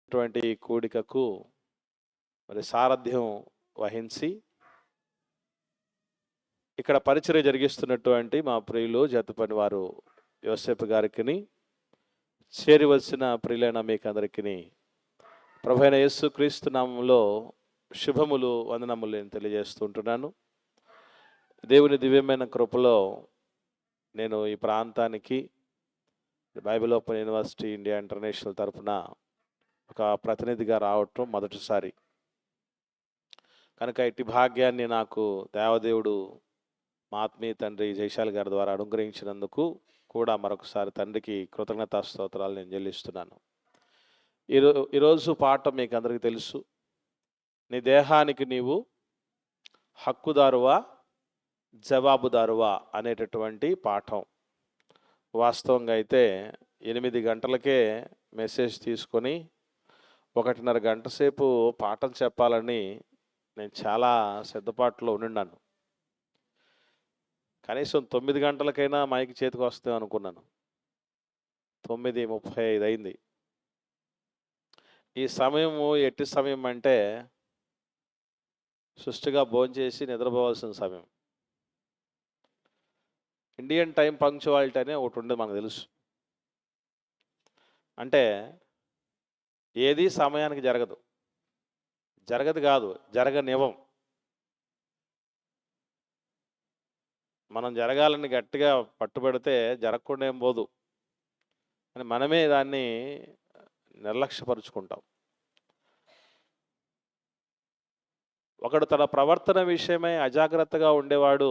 అటువంటి కూడికకు మరి సారథ్యం వహించి ఇక్కడ పరిచర్య జరిగిస్తున్నటువంటి మా ప్రియులు జతపని వారు యోసేపు గారికి చేరి వచ్చిన ప్రియులైన మీకు అందరికీ ప్రభువైన యేసుక్రీస్తు నామములో శుభములు వందనములు నేను తెలియజేస్తుంటున్నాను. దేవుని దివ్యమైన కృపలో నేను ఈ ప్రాంతానికి Bible open university India international తరఫున ఒక ప్రతినిధిగా రావటం మొదటిసారి కనుక ఇట్టి భాగ్యాన్ని నాకు దేవదేవుడు మా ఆత్మీయ తండ్రి జైశాల్ గారి ద్వారా అనుగ్రహించినందుకు కూడా మరొకసారి తండ్రికి కృతజ్ఞతా స్తోత్రాలు నేను చెల్లిస్తున్నాను. ఈరోజు పాఠం మీకు అందరికీ తెలుసు. నీ దేహానికి నీవు హక్కుదారువా జవాబుదారువా అనేటటువంటి పాఠం. వాస్తవంగా అయితే 8 గంటలకే మెసేజ్ తీసుకొని 1.5 గంట సేపు పాఠం చెప్పాలని నేను చాలా సిద్ధపాటులో ఉన్నాను. కనీసం 9 గంటలకైనా మైక్ చేతికి వస్తాం అనుకున్నాను. 9:35 అయింది. ఈ సమయము ఎట్టి సమయం అంటే సుష్టిగా భోంచేసి నిద్రపోవాల్సిన సమయం. ఇండియన్ టైం పంక్చువాలిటీ అనే ఒకటి ఉండేది మనకు తెలుసు. అంటే ఏది సమయానికి జరగదు కాదు, జరగనివ్వం. మనం జరగాలని గట్టిగా పట్టుబడితే జరగకుండా ఏం పోదు అని మనమే దాన్ని నిర్లక్ష్యపరుచుకుంటాం. ఒకడు తన ప్రవర్తన విషయమై అజాగ్రత్తగా ఉండేవాడు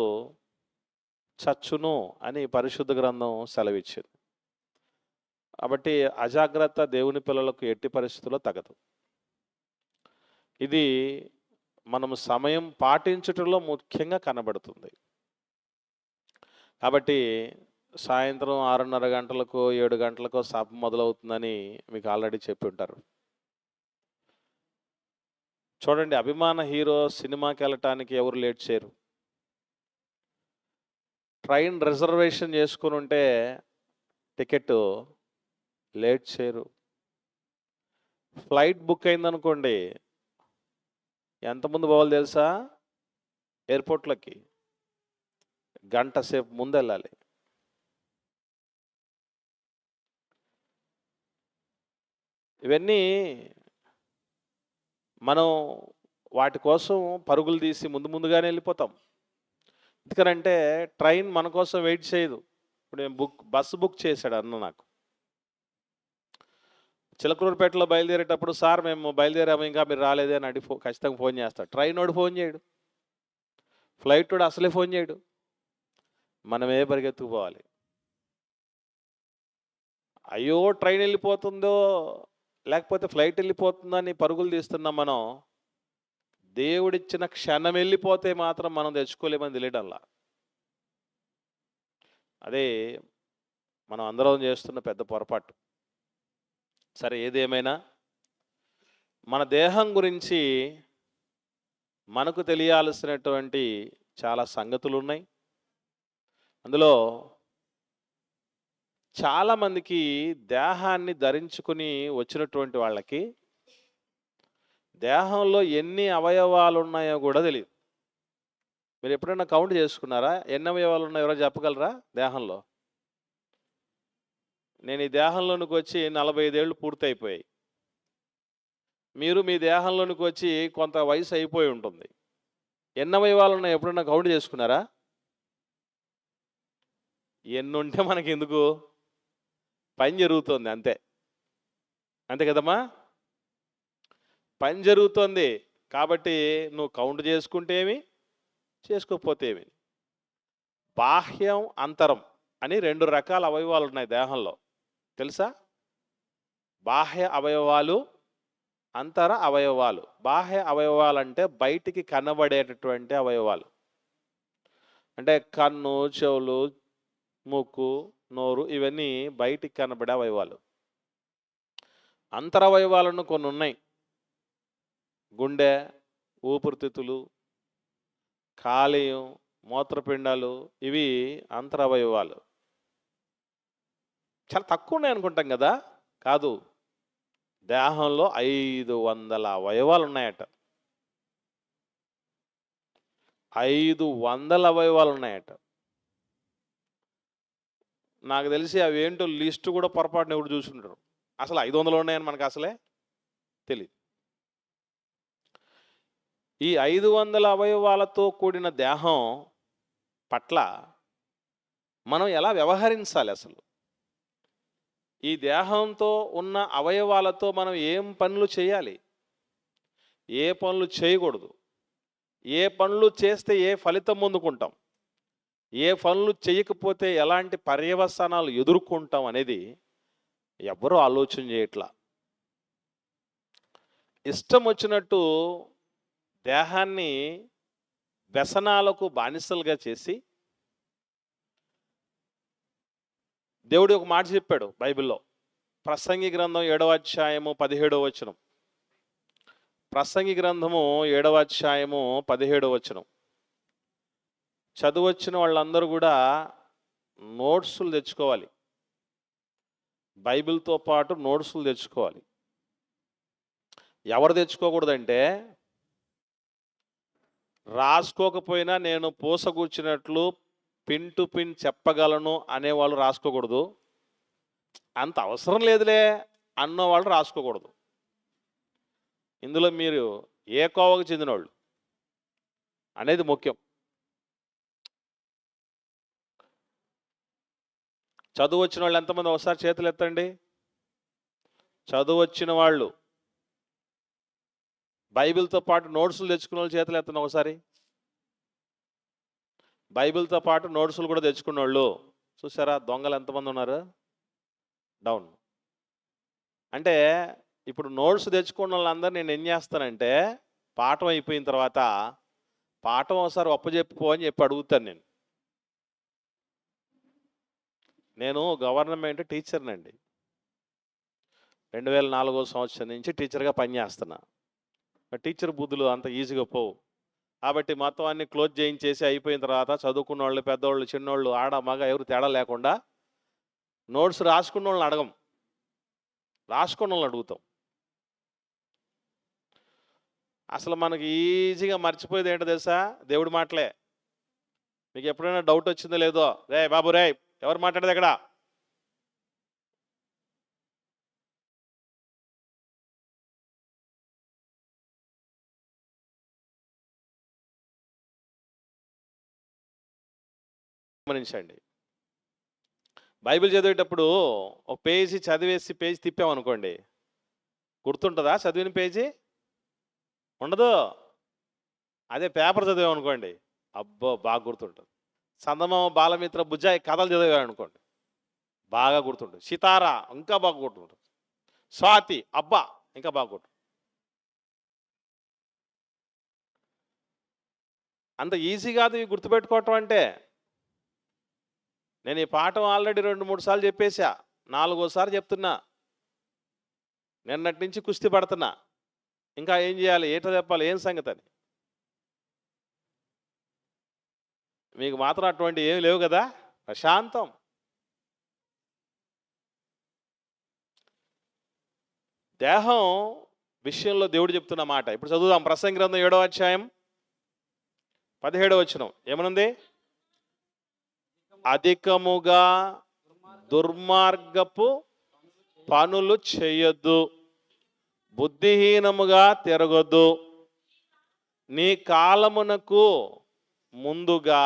చచ్చును అని పరిశుద్ధ గ్రంథం సెలవిచ్చింది. కాబట్టి అజాగ్రత్త దేవుని పిల్లలకు ఎట్టి పరిస్థితుల్లో తగదు. ఇది మనం సమయం పాటించటంలో ముఖ్యంగా కనబడుతుంది. కాబట్టి సాయంత్రం 6:30 గంటలకు 7 గంటలకు సభ మొదలవుతుందని మీకు ఆల్రెడీ చెప్పి ఉంటారు. చూడండి, అభిమాన హీరో సినిమాకి వెళ్ళటానికి ఎవరు లేట్ చేయరు. ట్రైన్ రిజర్వేషన్ చేసుకుని ఉంటే టికెట్ లేట్ చేయరు. ఫ్లైట్ బుక్ అయిందనుకోండి, ఎంతమంది పోవాలి తెలుసా? ఎయిర్పోర్ట్లకి గంట సేపు ముందు వెళ్ళాలి. ఇవన్నీ మనం వాటి కోసం పరుగులు తీసి ముందుగానే వెళ్ళిపోతాం. ఎందుకనంటే ట్రైన్ మన కోసం వెయిట్ చేయదు. ఇప్పుడు నేను బస్సు బుక్ చేశాడు అన్న నాకు. చిలకలూరుపేటలో బయలుదేరేటప్పుడు, సార్ మేము బయలుదేరాము ఇంకా మీరు రాలేదే అని అడిగి ఖచ్చితంగా ఫోన్ చేస్తాడు. ట్రైన్ వాడు ఫోన్ చేయడు, ఫ్లైట్ వాడు అసలే ఫోన్ చేయడు. మనమే పరిగెత్తుకుపోవాలి. అయ్యో ట్రైన్ వెళ్ళిపోతుందో లేకపోతే ఫ్లైట్ వెళ్ళిపోతుందని పరుగులు తీస్తున్నాం మనం. దేవుడిచ్చిన క్షణం వెళ్ళిపోతే మాత్రం మనం తెచ్చుకోలేమని తెలియడంలా. అదే మనం అందరం చేస్తున్న పెద్ద పొరపాటు. సరే, ఏదేమైనా మన దేహం గురించి మనకు తెలియాల్సినటువంటి చాలా సంగతులు ఉన్నాయి. అందులో చాలామందికి దేహాన్ని ధరించుకుని వచ్చినటువంటి వాళ్ళకి దేహంలో ఎన్ని అవయవాలు ఉన్నాయో కూడా తెలియదు. మీరు ఎప్పుడైనా కౌంట్ చేసుకున్నారా? ఎన్ని అవయవాలు ఉన్నాయో ఎవరో చెప్పగలరా దేహంలో? నేను ఈ దేహంలోనికి వచ్చి 45 ఏళ్ళు పూర్తయిపోయాయి. మీరు మీ దేహంలోనికి వచ్చి కొంత వయసు అయిపోయి ఉంటుంది. ఎన్ని అవయవాలు ఉన్నాయో ఎప్పుడైనా కౌంట్ చేసుకున్నారా? ఎన్నుంటే మనకి ఎందుకు? పని జరుగుతుంది అంతే. అంతే కదమ్మా? పని జరుగుతుంది కాబట్టి నువ్వు కౌంట్ చేసుకుంటే ఏమి, చేసుకోకపోతే ఏమి. బాహ్యం అంతరం అని 2 రకాల అవయవాలు ఉన్నాయి దేహంలో, తెలుసా? బాహ్య అవయవాలు, అంతర అవయవాలు. బాహ్య అవయవాలు అంటే బయటికి కనబడేటటువంటి అవయవాలు. అంటే కన్ను, చెవులు, ముక్కు, నోరు, ఇవన్నీ బయటికి కనబడే అవయవాలు. అంతరవయవాలను కొన్ని ఉన్నాయి. గుండె, ఊపిరితిత్తులు, కాలేయం, మూత్రపిండాలు, ఇవి అంతరవయవాలు. చాలా తక్కువ ఉన్నాయి అనుకుంటాం కదా? కాదు, దేహంలో 500 అవయవాలు ఉన్నాయట. 500 అవయవాలు ఉన్నాయట. నాకు తెలిసి అవేంటో లిస్టు కూడా పొరపాటున ఎవరు చూసుంటారు. అసలు 500 ఉన్నాయని మనకు అసలే తెలియదు. ఈ 500 అవయవాలతో కూడిన దేహం పట్ల మనం ఎలా వ్యవహరించాలి అసలు? ఈ దేహంతో ఉన్న అవయవాలతో మనం ఏం పనులు చేయాలి, ఏ పనులు చేయకూడదు, ఏ పనులు చేస్తే ఏ ఫలితం పొందుకుంటాం, ఏ పనులు చేయకపోతే ఎలాంటి పర్యవసానాలు ఎదుర్కొంటాం అనేది ఎవ్వరూ ఆలోచన చేయట్లా. ఇష్టం వచ్చినట్టు దేహాన్ని వ్యసనాలకు బానిసలుగా చేసి, దేవుడు ఒక మాట చెప్పాడు బైబిల్లో, ప్రసంగి గ్రంథం 7వ అధ్యాయము 17వ వచనం. ప్రసంగి గ్రంథము 7వ అధ్యాయము 17వ వచనం. చదువొచ్చిన వాళ్ళందరూ కూడా నోట్సులు తెచ్చుకోవాలి. బైబిల్తో పాటు నోట్సులు తెచ్చుకోవాలి. ఎవరు తెచ్చుకోకూడదంటే, రాసుకోకపోయినా నేను పూసగూర్చినట్లు పిన్ టు పిన్ చెప్పగలను అనేవాళ్ళు రాసుకోకూడదు. అంత అవసరం లేదులే అన్నవాళ్ళు రాసుకోకూడదు. ఇందులో మీరు ఏ కోవకు చెందినవాళ్ళు అనేది ముఖ్యం. చదువు వచ్చిన వాళ్ళు ఎంతమంది ఒకసారి చేతులు ఎత్తండి. చదువు వచ్చిన వాళ్ళు, బైబిల్తో పాటు నోట్సులు తెచ్చుకున్న వాళ్ళు చేతులు ఎత్తండి ఒకసారి. బైబిల్తో పాటు నోట్సులు కూడా తెచ్చుకున్న వాళ్ళు చూసారా? దొంగలు ఎంతమంది ఉన్నారు? డౌన్. అంటే ఇప్పుడు నోట్స్ తెచ్చుకున్న వాళ్ళందరూ నేను ఏం చేస్తానంటే, పాఠం అయిపోయిన తర్వాత పాఠం ఒకసారి ఒప్పజెప్పుకో అని చెప్పి అడుగుతాను. నేను గవర్నమెంట్ టీచర్నండి. 2004వ సంవత్సరం నుంచి టీచర్గా పనిచేస్తున్నా. టీచర్ బుద్ధులు అంత ఈజీగా పోవు. కాబట్టి మొత్తం అన్ని క్లోజ్ చేయించేసి అయిపోయిన తర్వాత చదువుకున్న వాళ్ళు, పెద్దవాళ్ళు, చిన్నోళ్ళు, ఆడ మగ ఎవరు తేడా లేకుండా నోట్స్ రాసుకున్న వాళ్ళని అడగం, రాసుకున్న వాళ్ళని అడుగుతాం. అసలు మనకి ఈజీగా మర్చిపోయేది ఏంటో తెలుసా? దేవుడి మాటలే. మీకు ఎప్పుడైనా డౌట్ వచ్చిందో లేదో, రే బాబు రే ఎవరు మాట్లాడేది ఎక్కడ? గమనించండి. బైబిల్ చదివేటప్పుడు ఒక పేజీ చదివేసి పేజీ తిప్పామనుకోండి, గుర్తుంటుందా? చదివిన పేజీ ఉండదు. అదే పేపర్ చదివామనుకోండి, అబ్బో బాగా గుర్తుంటుంది. చందమామ, బాలమిత్ర, బుజ్జాయి కథలు చదివామనుకోండి బాగా గుర్తుంటుంది. సితారా ఇంకా బాగా గుర్తుంటుంది. స్వాతి అబ్బా ఇంకా బాగా గుర్తుంది. అంత ఈజీ కాదు ఇవి గుర్తుపెట్టుకోవటం అంటే. నేను ఈ పాఠం ఆల్రెడీ 2-3 సార్లు చెప్పేశా, 4వసారి చెప్తున్నా. నిన్నటి నుంచి కుస్తీ పడుతున్నా, ఇంకా ఏం చేయాలి, ఏటో చెప్పాలి, ఏం సంగతి అని. మీకు మాత్రం అటువంటి ఏమి లేవు కదా, ప్రశాంతం. దేహం విషయంలో దేవుడు చెప్తున్న మాట ఇప్పుడు చదువుదాం. ప్రసంగి గ్రంథం 7వ అధ్యాయం 17వ వచనం ఏమనుంది? అధికముగా దుర్మార్గపు పనులు చేయొద్దు, బుద్ధిహీనముగా తిరగొద్దు, నీ కాలమునకు ముందుగా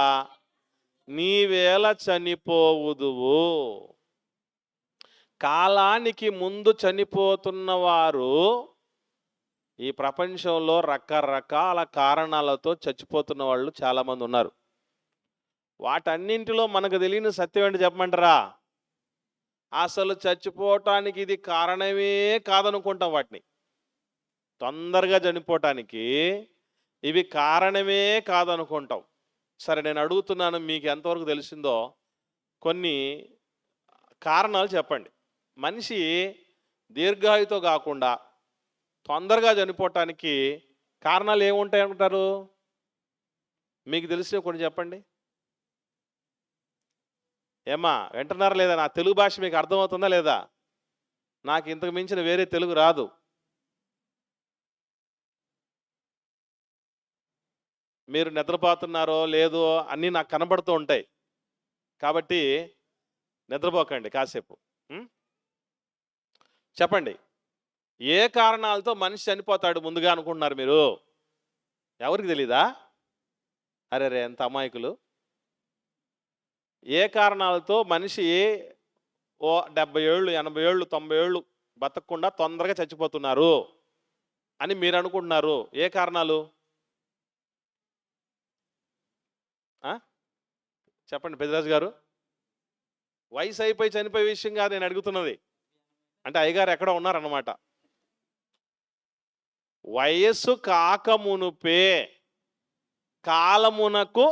నీవేళ చనిపోవుదువు. కాలానికి ముందు చనిపోతున్న వారు ఈ ప్రపంచంలో రకరకాల కారణాలతో చచ్చిపోతున్న వాళ్ళు చాలామంది ఉన్నారు. వాటన్నింటిలో మనకు తెలియని సత్యం ఏంటి చెప్పమంటారా? అసలు చచ్చిపోవటానికి ఇది కారణమే కాదనుకుంటాం. వాటిని తొందరగా చనిపోవటానికి ఇవి కారణమే కాదనుకుంటాం. సరే, నేను అడుగుతున్నాను, మీకు ఎంతవరకు తెలిసిందో కొన్ని కారణాలు చెప్పండి. మనిషి దీర్ఘాయుతో కాకుండా తొందరగా చనిపోవటానికి కారణాలు ఏముంటాయి అనుకుంటారు? మీకు తెలిసినవి కొన్ని చెప్పండి. ఏమ్మా వింటున్నారా లేదా? నా తెలుగు భాష మీకు అర్థమవుతుందా లేదా? నాకు ఇంతకు మించిన వేరే తెలుగు రాదు. మీరు నిద్రపోతున్నారో లేదో అన్నీ నాకు కనబడుతూ ఉంటాయి. కాబట్టి నిద్రపోకండి కాసేపు. ఉం? చెప్పండి, ఏ కారణాలతో మనిషి చనిపోతాడు ముందుగా అనుకుంటున్నారు మీరు? ఎవరికి తెలీదా? అరే ఎంత అమాయకులు. ఏ కారణాలతో మనిషి ఓ 70 ఏళ్ళు 80 ఏళ్ళు 90 ఏళ్ళు బతకకుండా తొందరగా చచ్చిపోతున్నారు అని మీరు అనుకుంటున్నారు? ఏ కారణాలు? చెప్పండి పెద్దరాజు గారు. వయసు అయిపోయి చనిపోయే విషయం కాదు నేను అడుగుతున్నది. అంటే అయ్యగారు ఎక్కడ ఉన్నారన్నమాట. వయస్సు కాకమునుపే కాలమునకు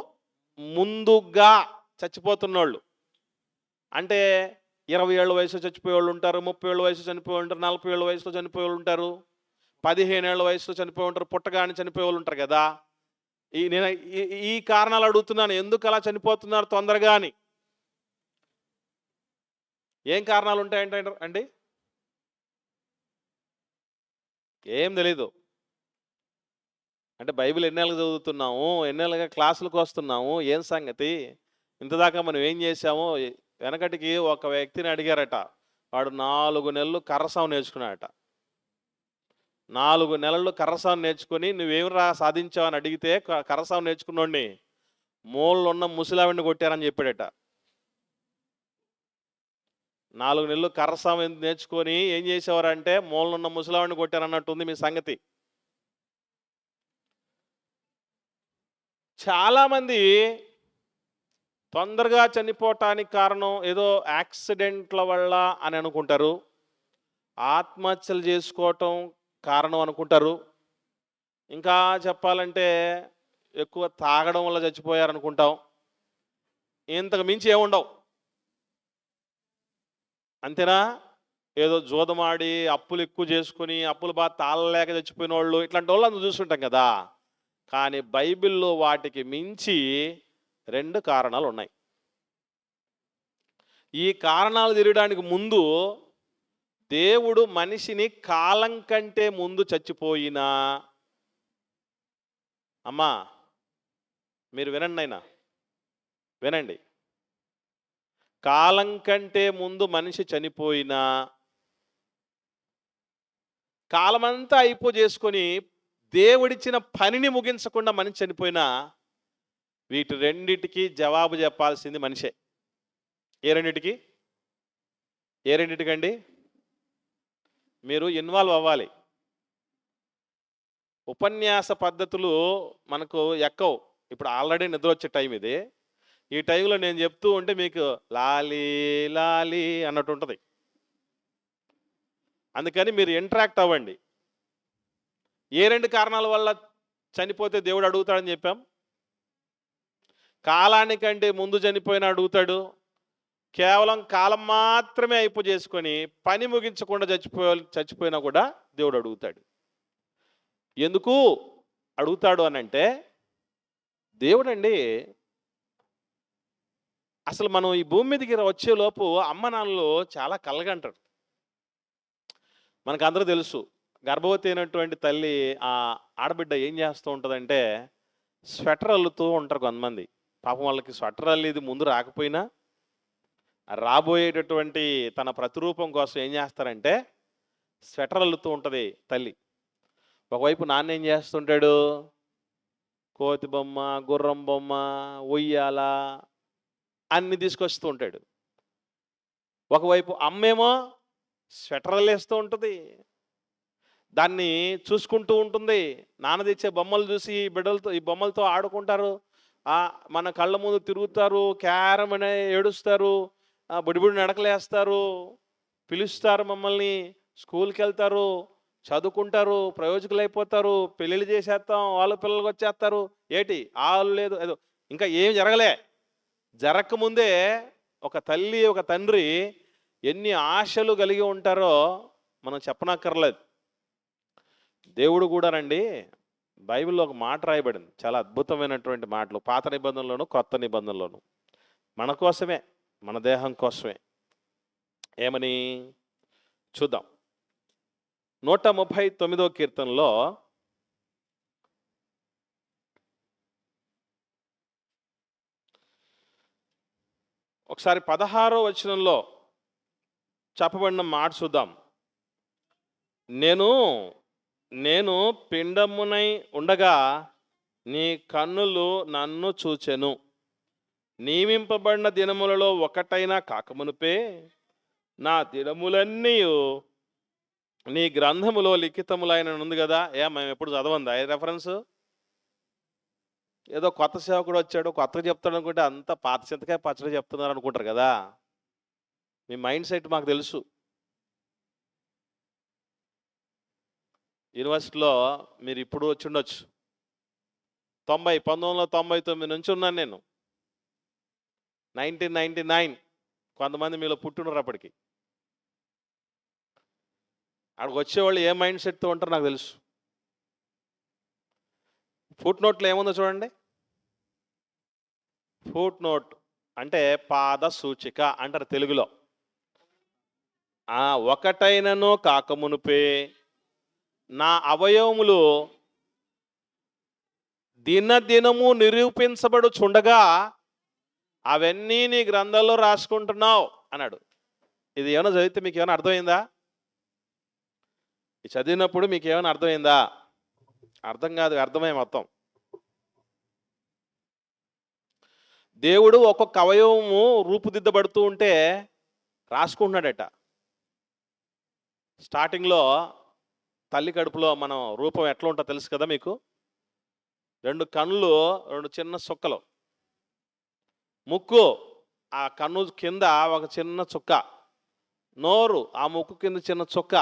ముందుగా చచ్చిపోతున్నోళ్ళు అంటే 20 ఏళ్ళ వయసులో చచ్చిపోయే వాళ్ళు ఉంటారు, 30 ఏళ్ళ వయసులో చనిపోయే వాళ్ళు ఉంటారు, 40 ఏళ్ళ వయసులో చనిపోయే వాళ్ళు ఉంటారు, 15 ఏళ్ళ వయసులో చనిపోయి ఉంటారు, పుట్టగానే చనిపోయే వాళ్ళు ఉంటారు కదా. నేను ఈ కారణాలు అడుగుతున్నాను, ఎందుకు అలా చనిపోతున్నారు తొందరగా అని. ఏం కారణాలు ఉంటాయంటే అండి? ఏం తెలీదు. అంటే బైబిల్ ఎన్నేళ్ళకి చదువుతున్నాము, ఎన్నేళ్ళగా క్లాసులకు వస్తున్నాము, ఏం సంగతి, ఇంతదాకా మనం ఏం చేసాము? వెనకటికి ఒక వ్యక్తిని అడిగారట, వాడు 4 నెలలు కర్రసాం నేర్చుకున్నాడట. 4 నెలలు కర్రసాం నేర్చుకొని నువ్వేమి సాధించావు అని అడిగితే కర్రసాం నేర్చుకున్నోడిని మూలలో ఉన్న ముసలావిడిని కొట్టారని చెప్పాడట. 4 నెలలు కర్రసాం నేర్చుకొని ఏం చేసేవారంటే మూలలో ఉన్న ముసలావిడిని కొట్టారన్నట్టుంది మీ సంగతి. చాలామంది తొందరగా చనిపోవటానికి కారణం ఏదో యాక్సిడెంట్ల వల్ల అని అనుకుంటారు, ఆత్మహత్యలు చేసుకోవటం కారణం అనుకుంటారు, ఇంకా చెప్పాలంటే ఎక్కువ తాగడం వల్ల చచ్చిపోయారు అనుకుంటాం. ఇంతకు మించి ఏముండవు. అంతేనా? ఏదో జూదమాడి అప్పులు ఎక్కువ చేసుకుని అప్పులు బాగా తాళలేక చచ్చిపోయిన వాళ్ళు ఇట్లాంటి వాళ్ళు అందరూ చూస్తుంటాం కదా. కానీ బైబిల్లో వాటికి మించి 2 కారణాలు ఉన్నాయి. ఈ కారణాలు తెలియడానికి ముందు దేవుడు మనిషిని కాలం కంటే ముందు చచ్చిపోయినా, అమ్మా మీరు వినండి, అయినా వినండి, కాలం కంటే ముందు మనిషి చనిపోయినా, కాలమంతా చేసుకొని దేవుడిచ్చిన పనిని ముగించకుండా మనిషి చనిపోయినా, వీటి రెండిటికి జవాబు చెప్పాల్సింది మనిషే. ఏ రెండిటికి? ఏ రెండిటికండి? మీరు ఇన్వాల్వ్ అవ్వాలి. ఉపన్యాస పద్ధతులు మనకు ఎక్కవు. ఇప్పుడు ఆల్రెడీ నిద్ర వచ్చే టైం ఇది. ఈ టైంలో నేను చెప్తూ ఉంటే మీకు లాలీ లాలీ అన్నట్టు ఉంటుంది. అందుకని మీరు ఇంటరాక్ట్ అవ్వండి. ఏ 2 కారణాల వల్ల చనిపోతే దేవుడు అడుగుతాడని చెప్పాం? కాలానికంటే ముందు చనిపోయినా అడుగుతాడు, కేవలం కాలం మాత్రమే చేసుకొని పని ముగించకుండా చచ్చిపోయినా కూడా దేవుడు అడుగుతాడు. ఎందుకు అడుగుతాడు అనంటే, దేవుడండి అసలు మనం ఈ భూమి మీదకి వచ్చేలోపు అమ్మ నాన్నలు చాలా కలగంటారు. మనకు తెలుసు, గర్భవతి అయినటువంటి తల్లి ఆ ఆడబిడ్డ ఏం చేస్తూ ఉంటుందంటే స్వెటర్ అల్లుతూ ఉంటారు కొంతమంది. పాపం వాళ్ళకి స్వెటర్ అల్లిది ముందు రాకపోయినా రాబోయేటటువంటి తన ప్రతిరూపం కోసం ఏం చేస్తారంటే స్వెటర్ అల్లుతూ ఉంటుంది తల్లి. ఒకవైపు నాన్న ఏం చేస్తుంటాడు, కోతి బొమ్మ, గుర్రం బొమ్మ, ఉయ్యాల అన్ని తీసుకొస్తూ ఉంటాడు. ఒకవైపు అమ్మేమో స్వెటర్లు వేస్తూ ఉంటుంది, దాన్ని చూసుకుంటూ ఉంటుంది. నాన్న తెచ్చే బొమ్మలు చూసి ఈ బొమ్మలతో ఆడుకుంటారు, మన కళ్ళ ముందు తిరుగుతారు, క్యారం అనే ఏడుస్తారు, బుడిబుడి నడకలేస్తారు, పిలుస్తారు మమ్మల్ని, స్కూల్కి వెళ్తారు, చదువుకుంటారు, ప్రయోజకులు అయిపోతారు, పెళ్ళిళ్ళు చేసేస్తాం, వాళ్ళ పిల్లలకు వచ్చేస్తారు. ఏటి ఆలు లేదు ఏదో ఇంకా ఏం జరగకముందే ఒక తల్లి ఒక తండ్రి ఎన్ని ఆశలు కలిగి ఉంటారో మనం చెప్పనక్కర్లేదు. దేవుడు కూడా రండి, బైబిల్లో ఒక మాట రాయబడింది, చాలా అద్భుతమైనటువంటి మాటలు, పాత నిబంధనలోను కొత్త నిబంధనలోను, మన కోసమే, మన దేహం కోసమే. ఏమని? చూద్దాం. 139వ కీర్తనలో ఒకసారి 16వ వచనంలో చెప్పబడిన మాట చూద్దాం. నేను పిండమునై ఉండగా నీ కన్నులు నన్ను చూచెను. నియమింపబడిన దినములలో ఒకటైనా కాకమునుపే నా దినములన్నీ నీ గ్రంథములో లిఖితములైన ఉంది కదా. మేము ఎప్పుడు చదవందా ఏ రెఫరెన్స్? ఏదో కొత్త సేవకుడు వచ్చాడు కొత్తగా చెప్తాడు అనుకుంటే అంత పాత చింతకాయ పచ్చడి చెప్తున్నారు అనుకుంటారు కదా. మీ మైండ్ సెట్ మాకు తెలుసు. యూనివర్సిటీలో మీరు ఇప్పుడు వచ్చి ఉండొచ్చు. 1999 నుంచి ఉన్నాను నేను. 1999 కొంతమంది మీలో పుట్టున్నారు అప్పటికి. అక్కడికి వచ్చేవాళ్ళు ఏ మైండ్ సెట్తో ఉంటారో నాకు తెలుసు. ఫుట్ నోట్లో ఏముందో చూడండి. ఫుట్ నోట్ అంటే పాద సూచిక అంటారు తెలుగులో. ఒకటైనను కాకమునుపే నా అవయవములు దినదినము నిరూపించబడుచుండగా అవన్నీ నీ గ్రంథంలో రాసుకుంటున్నావు అన్నాడు. ఇది ఏమైనా చదివితే మీకు ఏమైనా అర్థమైందా? ఇది చదివినప్పుడు మీకు ఏమైనా అర్థమైందా? అర్థం కాదు, అర్థమే మొత్తం. దేవుడు ఒక్కొక్క అవయవము రూపుదిద్దబడుతూ ఉంటే రాసుకుంటున్నాడట. స్టార్టింగ్లో తల్లి కడుపులో మనం రూపం ఎట్లా ఉంటుందో తెలుసు కదా మీకు. 2 కన్నులు 2 చిన్న చుక్కలు, ముక్కు ఆ కన్ను కింద ఒక చిన్న చుక్క, నోరు ఆ ముక్కు కింద చిన్న చుక్క,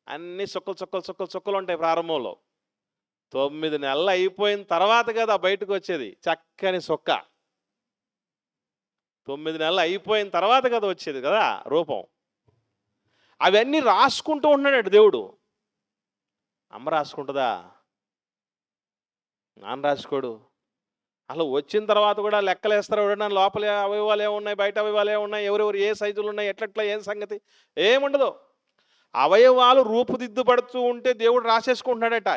అన్ని చుక్కలు చుక్కలు చుక్కలు చుక్కలు ఉంటాయి ప్రారంభంలో. 9 నెలలు అయిపోయిన తర్వాత కదా బయటకు వచ్చేది చక్కని చుక్క. 9 నెలలు అయిపోయిన తర్వాత కదా వచ్చేది కదా రూపం. అవన్నీ రాసుకుంటూ ఉన్నాడు దేవుడు. అమ్మ రాసుకుంటుందా? నాన్న రాసుకోడు. అసలు వచ్చిన తర్వాత కూడా లెక్కలు వేస్తారు. ఎవడన్నా లోపల అవయవాలు ఏమున్నాయి, బయట అవయవాలు ఏమున్నాయి, ఎవరెవరు ఏ సైజులు ఉన్నాయి, ఎట్లెట్లా ఏం సంగతి ఏముండదు. అవయవాలు రూపుదిద్దుపడుతూ ఉంటే దేవుడు రాసేసుకుంటున్నాడట.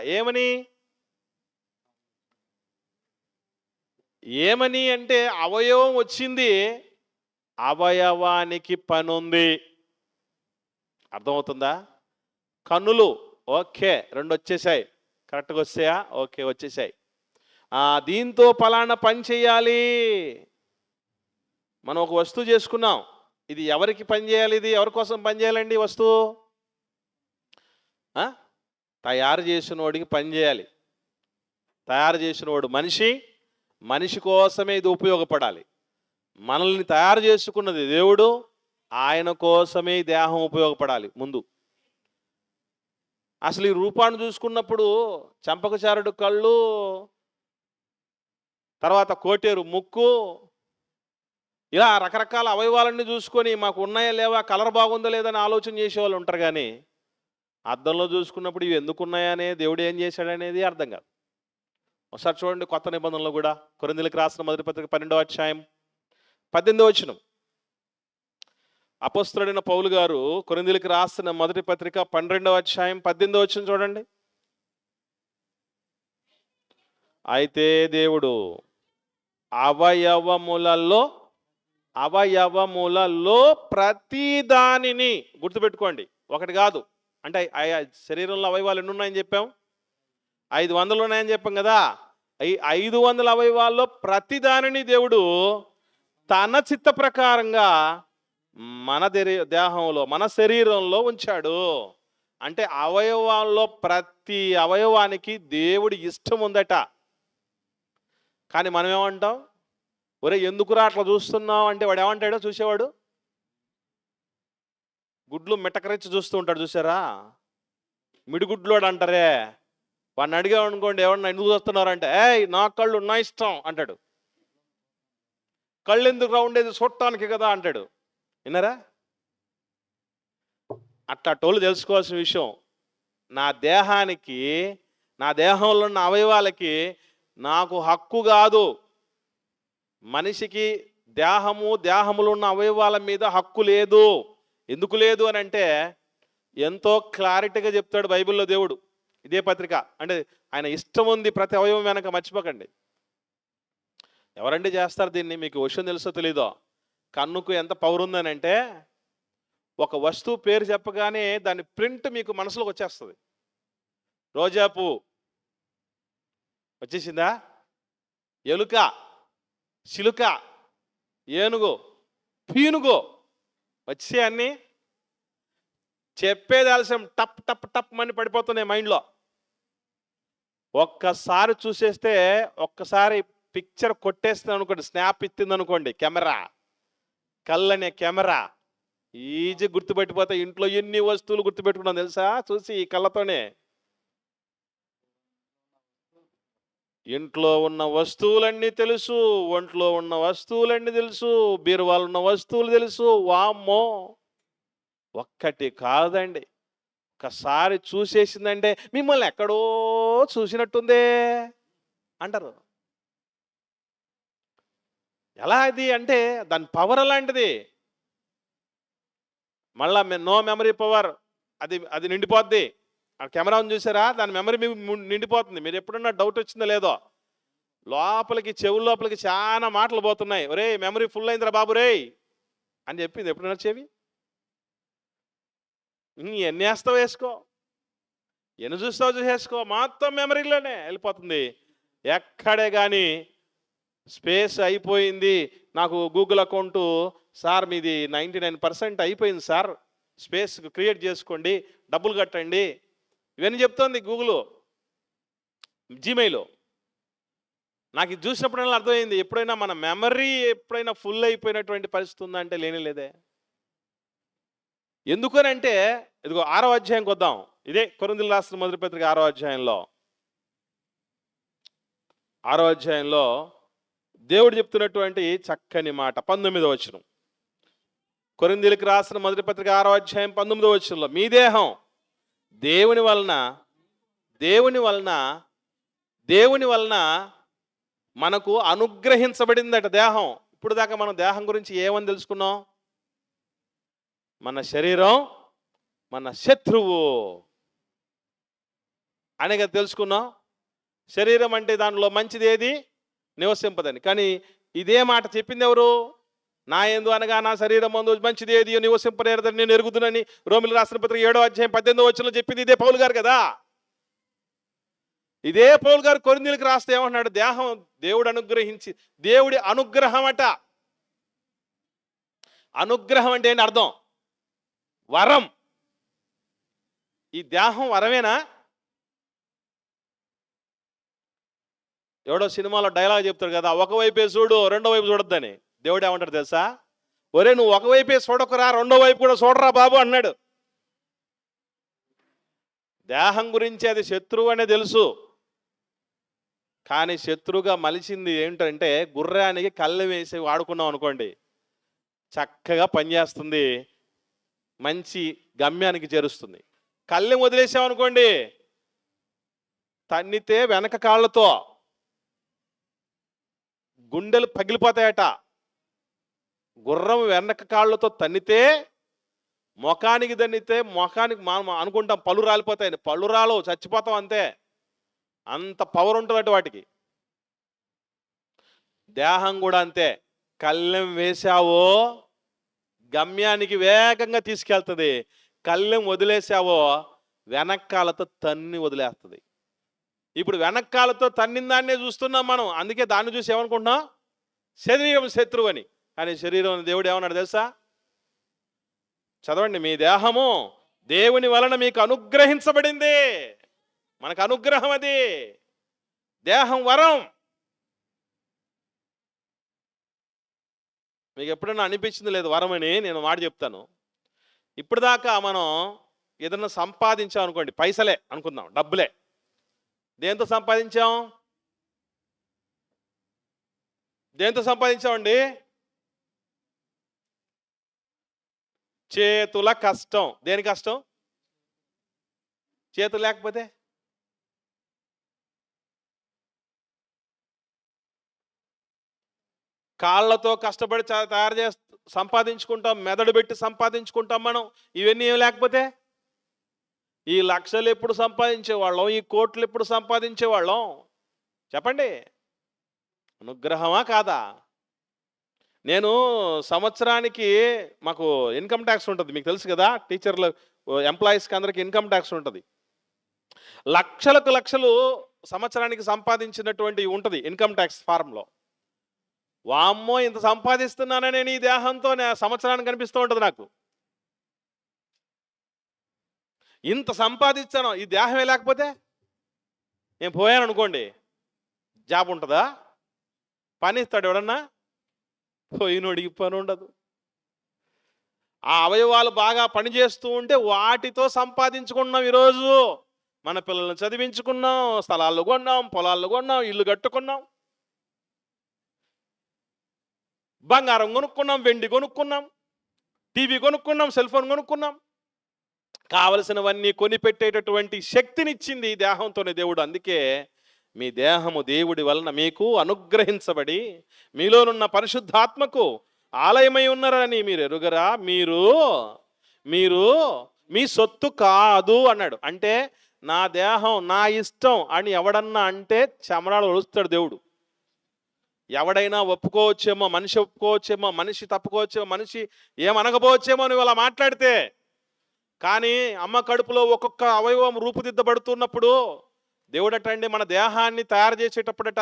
ఏమని అంటే అవయవం వచ్చింది, అవయవానికి పని ఉంది. అర్థమవుతుందా? కన్నులు ఓకే 2 వచ్చేసాయి, కరెక్ట్గా వస్తాయా? ఓకే వచ్చేసాయి. దీంతో పలానా పని చేయాలి. మనం ఒక వస్తువు చేసుకున్నాం, ఇది ఎవరికి పని చేయాలి, ఇది ఎవరి కోసం పని చేయాలండి? వస్తువు తయారు చేసినోడికి పని చేయాలి. తయారు చేసినోడు మనిషి కోసమే ఇది ఉపయోగపడాలి. మనల్ని తయారు చేసుకున్నది దేవుడు, ఆయన కోసమే దేహం ఉపయోగపడాలి. ముందు అసలు ఈ రూపాన్ని చూసుకున్నప్పుడు చంపకచారుడు కళ్ళు, తర్వాత కోటేరు ముక్కు, ఇలా రకరకాల అవయవాలన్నీ చూసుకొని మాకు ఉన్నాయా లేవా, కలర్ బాగుందా లేదని ఆలోచన చేసేవాళ్ళు ఉంటారు. కానీ అద్దంలో చూసుకున్నప్పుడు ఇవి ఎందుకు ఉన్నాయనే దేవుడు ఏం చేశాడనేది అర్థం కాదు. ఒకసారి చూడండి కొత్త నిబంధనలో కూడా కొరింథీయులకు రాసిన మొదటి పత్రిక 12వ అధ్యాయం 18వ వచనం. అపోస్తలుడైన పౌలు గారు కొరింథీయులకు రాసిన మొదటి పత్రిక 12వ అధ్యాయం 18వ వచనం చూడండి. అయితే దేవుడు అవయవములలో ప్రతి దానిని, గుర్తుపెట్టుకోండి, ఒకటి కాదు. అంటే శరీరంలో అవయవాలు ఎన్ని ఉన్నాయని చెప్పాం? 500 ఉన్నాయని చెప్పాం కదా. ఈ 500 అవయవాల్లో ప్రతి దానిని దేవుడు తన చిత్త ప్రకారంగా మన దేహంలో, మన శరీరంలో ఉంచాడు. అంటే అవయవాల్లో ప్రతి అవయవానికి దేవుడి ఇష్టం ఉందట. కానీ మనం ఏమంటాం? ఒరే ఎందుకురా అట్లా చూస్తున్నావు అంటే వాడు ఏమంటాడో చూసేవాడు, గుడ్లు మిటకరించి చూస్తూ ఉంటాడు. చూసారా? మిడిగుడ్లోడు అంటారే. వాడిని అడిగామనుకోండి, ఎవరన్నా ఎందుకు చూస్తున్నారంటే, నా కళ్ళు నా ఇష్టం అంటాడు. కళ్ళు ఎందుకు ఉండేది చూడటానికి కదా అంటాడు. విన్నారా? అట్లా టోళ్ళు తెలుసుకోవాల్సిన విషయం, నా దేహానికి, నా దేహంలో ఉన్న అవయవాలకి నాకు హక్కు కాదు. మనిషికి దేహములు ఉన్న అవయవాల మీద హక్కు లేదు. ఎందుకు లేదు అని అంటే ఎంతో క్లారిటీగా చెప్తాడు బైబిల్లో దేవుడు. ఇదే పత్రిక అంటే ఆయన ఇష్టం ఉంది ప్రతి అవయవం వెనక, మర్చిపోకండి. ఎవరండి చేస్తారు దీన్ని? మీకు విషయం తెలుసో తెలీదో, కన్నుకు ఎంత పవర్ ఉందనంటే ఒక వస్తువు పేరు చెప్పగానే దాని ప్రింట్ మీకు మనసులోకి వచ్చేస్తుంది. రోజా పువ్వు వచ్చేసిందా? ఎలుక, చిలుక, ఏనుగు, పీనుగు వచ్చే అన్నీ చెప్పేది ఆలస్యం, టప్ టప్ టప్ మని పడిపోతున్నాయి మైండ్లో. ఒక్కసారి చూసేస్తే, ఒక్కసారి పిక్చర్ కొట్టేస్తుంది అనుకోండి, స్నాప్ ఇస్తుంది అనుకోండి కెమెరా, కళ్ళనే కెమెరా, ఈజీ గుర్తుపెట్టిపోతే. ఇంట్లో ఎన్ని వస్తువులు గుర్తుపెట్టుకున్నాం తెలుసా చూసి ఈ కళ్ళతోనే. ఇంట్లో ఉన్న వస్తువులన్నీ తెలుసు, ఒంట్లో ఉన్న వస్తువులన్నీ తెలుసు, బీరువాలు ఉన్న వస్తువులు తెలుసు. వామ్మో, ఒక్కటి కాదండి, ఒక్కసారి చూసేసిందంటే మిమ్మల్ని ఎక్కడో చూసినట్టుందే అంటారు. ఎలా అది అంటే దాని పవర్ అలాంటిది. మళ్ళా నో మెమరీ పవర్, అది నిండిపోద్ది. ఆ కెమెరాను చూసారా, దాని మెమరీ నిండిపోతుంది. మీరు ఎప్పుడన్నా డౌట్ వచ్చిందో లేదో, లోపలికి చెవుల లోపలికి చాలా మాటలు పోతున్నాయి. ఒరే మెమరీ ఫుల్ అయిందిరా బాబు రే అని చెప్పింది ఎప్పుడన్నా చెవి? ఎన్ని వేస్తావు వేసుకో, ఎన్ని చూస్తావు చూసేసుకో, మొత్తం మెమరీలోనే వెళ్ళిపోతుంది. ఎక్కడే కానీ స్పేస్ అయిపోయింది, నాకు గూగుల్ అకౌంటు సార్ మీది 99% అయిపోయింది సార్, స్పేస్ క్రియేట్ చేసుకోండి, డబ్బులు కట్టండి, ఇవన్నీ చెప్తోంది గూగుల్, జీమెయిల్. నాకు ఇది చూసినప్పుడల్లా అర్థమైంది, ఎప్పుడైనా మన మెమరీ ఎప్పుడైనా ఫుల్ అయిపోయినటువంటి పరిస్థితి ఉందంటే లేనే లేదే. ఎందుకనంటే ఇదిగో 6వ అధ్యాయంకి వద్దాం. ఇదే కొరింథీయులకు రాసిన మొదటి పత్రిక 6వ అధ్యాయంలో దేవుడు చెప్తున్నటువంటి చక్కని మాట 19వ వచనం. కొరింథీయులకు రాసిన మొదటి పత్రిక 6వ అధ్యాయం 19వ వచనంలో, మీ దేహం దేవుని వలన మనకు అనుగ్రహించబడిందట. దేహం, ఇప్పుడు దాకా మనం దేహం గురించి ఏమని తెలుసుకున్నాం? మన శరీరం మన శత్రువు అనేగా తెలుసుకున్నాం. శరీరం అంటే దానిలో మంచిది ఏది నివసింపదని. కానీ ఇదే మాట చెప్పింది ఎవరు? నా యందు అనగా నా శరీరం మందు మంచిది ఏది నివసింపనేరదని నేను ఎరుగుదునని రోమిలకు రాసిన పత్రిక 7వ అధ్యాయం 18వ వచనంలో చెప్పింది ఇదే పౌలు గారు కదా. ఇదే పౌలు గారు కొరింథీయులకు రాస్తే ఏమంటున్నాడు? దేహం దేవుడు అనుగ్రహించి, దేవుడి అనుగ్రహం అట. అనుగ్రహం అంటే ఏంటి అర్థం? వరం. ఈ దేహం వరమేనా? ఎవడో సినిమాలో డైలాగ్ చెప్తాడు కదా, ఒకవైపే చూడు రెండో వైపు చూడొద్దని. దేవుడు ఏమంటాడు తెలుసా? ఒరే నువ్వు ఒకవైపే చూడకురా, రెండో వైపు కూడా చూడరా బాబు అన్నాడు. దేహం గురించి అది శత్రువు అనే తెలుసు, కానీ శత్రువుగా మలిచింది ఏంటంటే గుర్రానికి కళ్ళెం వేసి వాడుకున్నాం అనుకోండి, చక్కగా పనిచేస్తుంది, మంచి గమ్యానికి చేరుస్తుంది. కళ్ళెం వదిలేసామనుకోండి, తన్నితే వెనక కాళ్ళతో గుండెలు పగిలిపోతాయట. గుర్రం వెనక కాళ్ళతో తన్నితే, ముఖానికి తన్నితే, ముఖానికి మనం అనుకుంటాం పళ్ళు రాలిపోతాయని, పళ్ళు రాలు, చచ్చిపోతాం అంతే. అంత పవర్ ఉంటుందట వాటికి. దేహం కూడా అంతే, కళ్ళెం వేసావో గమ్యానికి వేగంగా తీసుకెళ్తుంది, కళ్ళెం వదిలేసావో వెనక్కాలతో తన్ని వదిలేస్తుంది. ఇప్పుడు వెనక్కాలతో తన్నిన దాన్నే చూస్తున్నాం మనం, అందుకే దాన్ని చూసి ఏమనుకుంటున్నాం? శరీరం శత్రువు అని. కానీ శరీరం దేవుడు ఏమన్నాడు తెలుసా? చదవండి, మీ దేహము దేవుని వలన మీకు అనుగ్రహించబడింది. మనకు అనుగ్రహం అది. దేహం వరం. మీకు ఎప్పుడైనా అనిపించింది లేదు వరం అని? నేను మాట చెప్తాను. ఇప్పుడు దాకా మనం ఏదన్నా సంపాదించాం అనుకోండి, పైసలే అనుకుందాం, డబ్బులే. దేంతో సంపాదించాం? దేంతో సంపాదించామండి? చేతుల కష్టం. దేని కష్టం? చేతులు లేకపోతే కాళ్ళతో కష్టపడి తయారు చేసి సంపాదించుకుంటాం, మెదడు పెట్టి సంపాదించుకుంటాం మనం. ఇవన్నీ ఏం లేకపోతే ఈ లక్షలు ఎప్పుడు సంపాదించేవాళ్ళం, ఈ కోట్లు ఎప్పుడు సంపాదించేవాళ్ళం? చెప్పండి. అనుగ్రహమా కాదా? నేను సంవత్సరానికి మాకు ఇన్కమ్ ట్యాక్స్ ఉంటుంది, మీకు తెలుసు కదా, టీచర్లు ఎంప్లాయీస్కి అందరికి ఇన్కమ్ ట్యాక్స్ ఉంటుంది. లక్షలకు లక్షలు సంవత్సరానికి సంపాదించినటువంటి ఉంటుంది ఇన్కమ్ ట్యాక్స్ ఫారంలో. వామ్మో, ఇంత సంపాదిస్తున్నానని నేను ఈ దేహంతో సంవత్సరానికి కనిపిస్తూ ఉంటుంది నాకు. ఇంత సంపాదించాను, ఈ దేహమే లేకపోతే నేను పోయాను అనుకోండి, జాబ్ ఉంటుందా? పని ఇస్తాడు ఎవడన్నా? పోయినోడికి పని ఉండదు. ఆ అవయవాలు బాగా పనిచేస్తూ ఉంటే వాటితో సంపాదించుకున్నాం. ఈరోజు మన పిల్లల్ని చదివించుకున్నాం, స్థలాలు కొన్నాం, పొలాలు కొన్నాం, ఇల్లు కట్టుకున్నాం, బంగారం కొనుక్కున్నాం, వెండి కొనుక్కున్నాం, టీవీ కొనుక్కున్నాం, సెల్ ఫోన్ కొనుక్కున్నాం. కావలసినవన్నీ కొనిపెట్టేటటువంటి శక్తినిచ్చింది ఈ దేహంతోనే దేవుడు. అందుకే మీ దేహము దేవుడి వలన మీకు అనుగ్రహించబడి మీలోనున్న పరిశుద్ధాత్మకు ఆలయమై ఉన్నారని మీరు ఎరుగరా? మీరు మీ సొత్తు కాదు అన్నాడు. అంటే నా దేహం నా ఇష్టం అని ఎవడన్నా అంటే చెమరాలు ఒలుస్తాడు దేవుడు. ఎవడైనా ఒప్పుకోవచ్చేమో, మనిషి ఒప్పుకోవచ్చేమో, మనిషి తప్పుకోవచ్చేమో, మనిషి ఏమనకపోవచ్చేమో నువ్వు అలా మాట్లాడితే. కానీ అమ్మ కడుపులో ఒక్కొక్క అవయవం రూపుదిద్దబడుతున్నప్పుడు దేవుడటండి మన దేహాన్ని తయారు చేసేటప్పుడట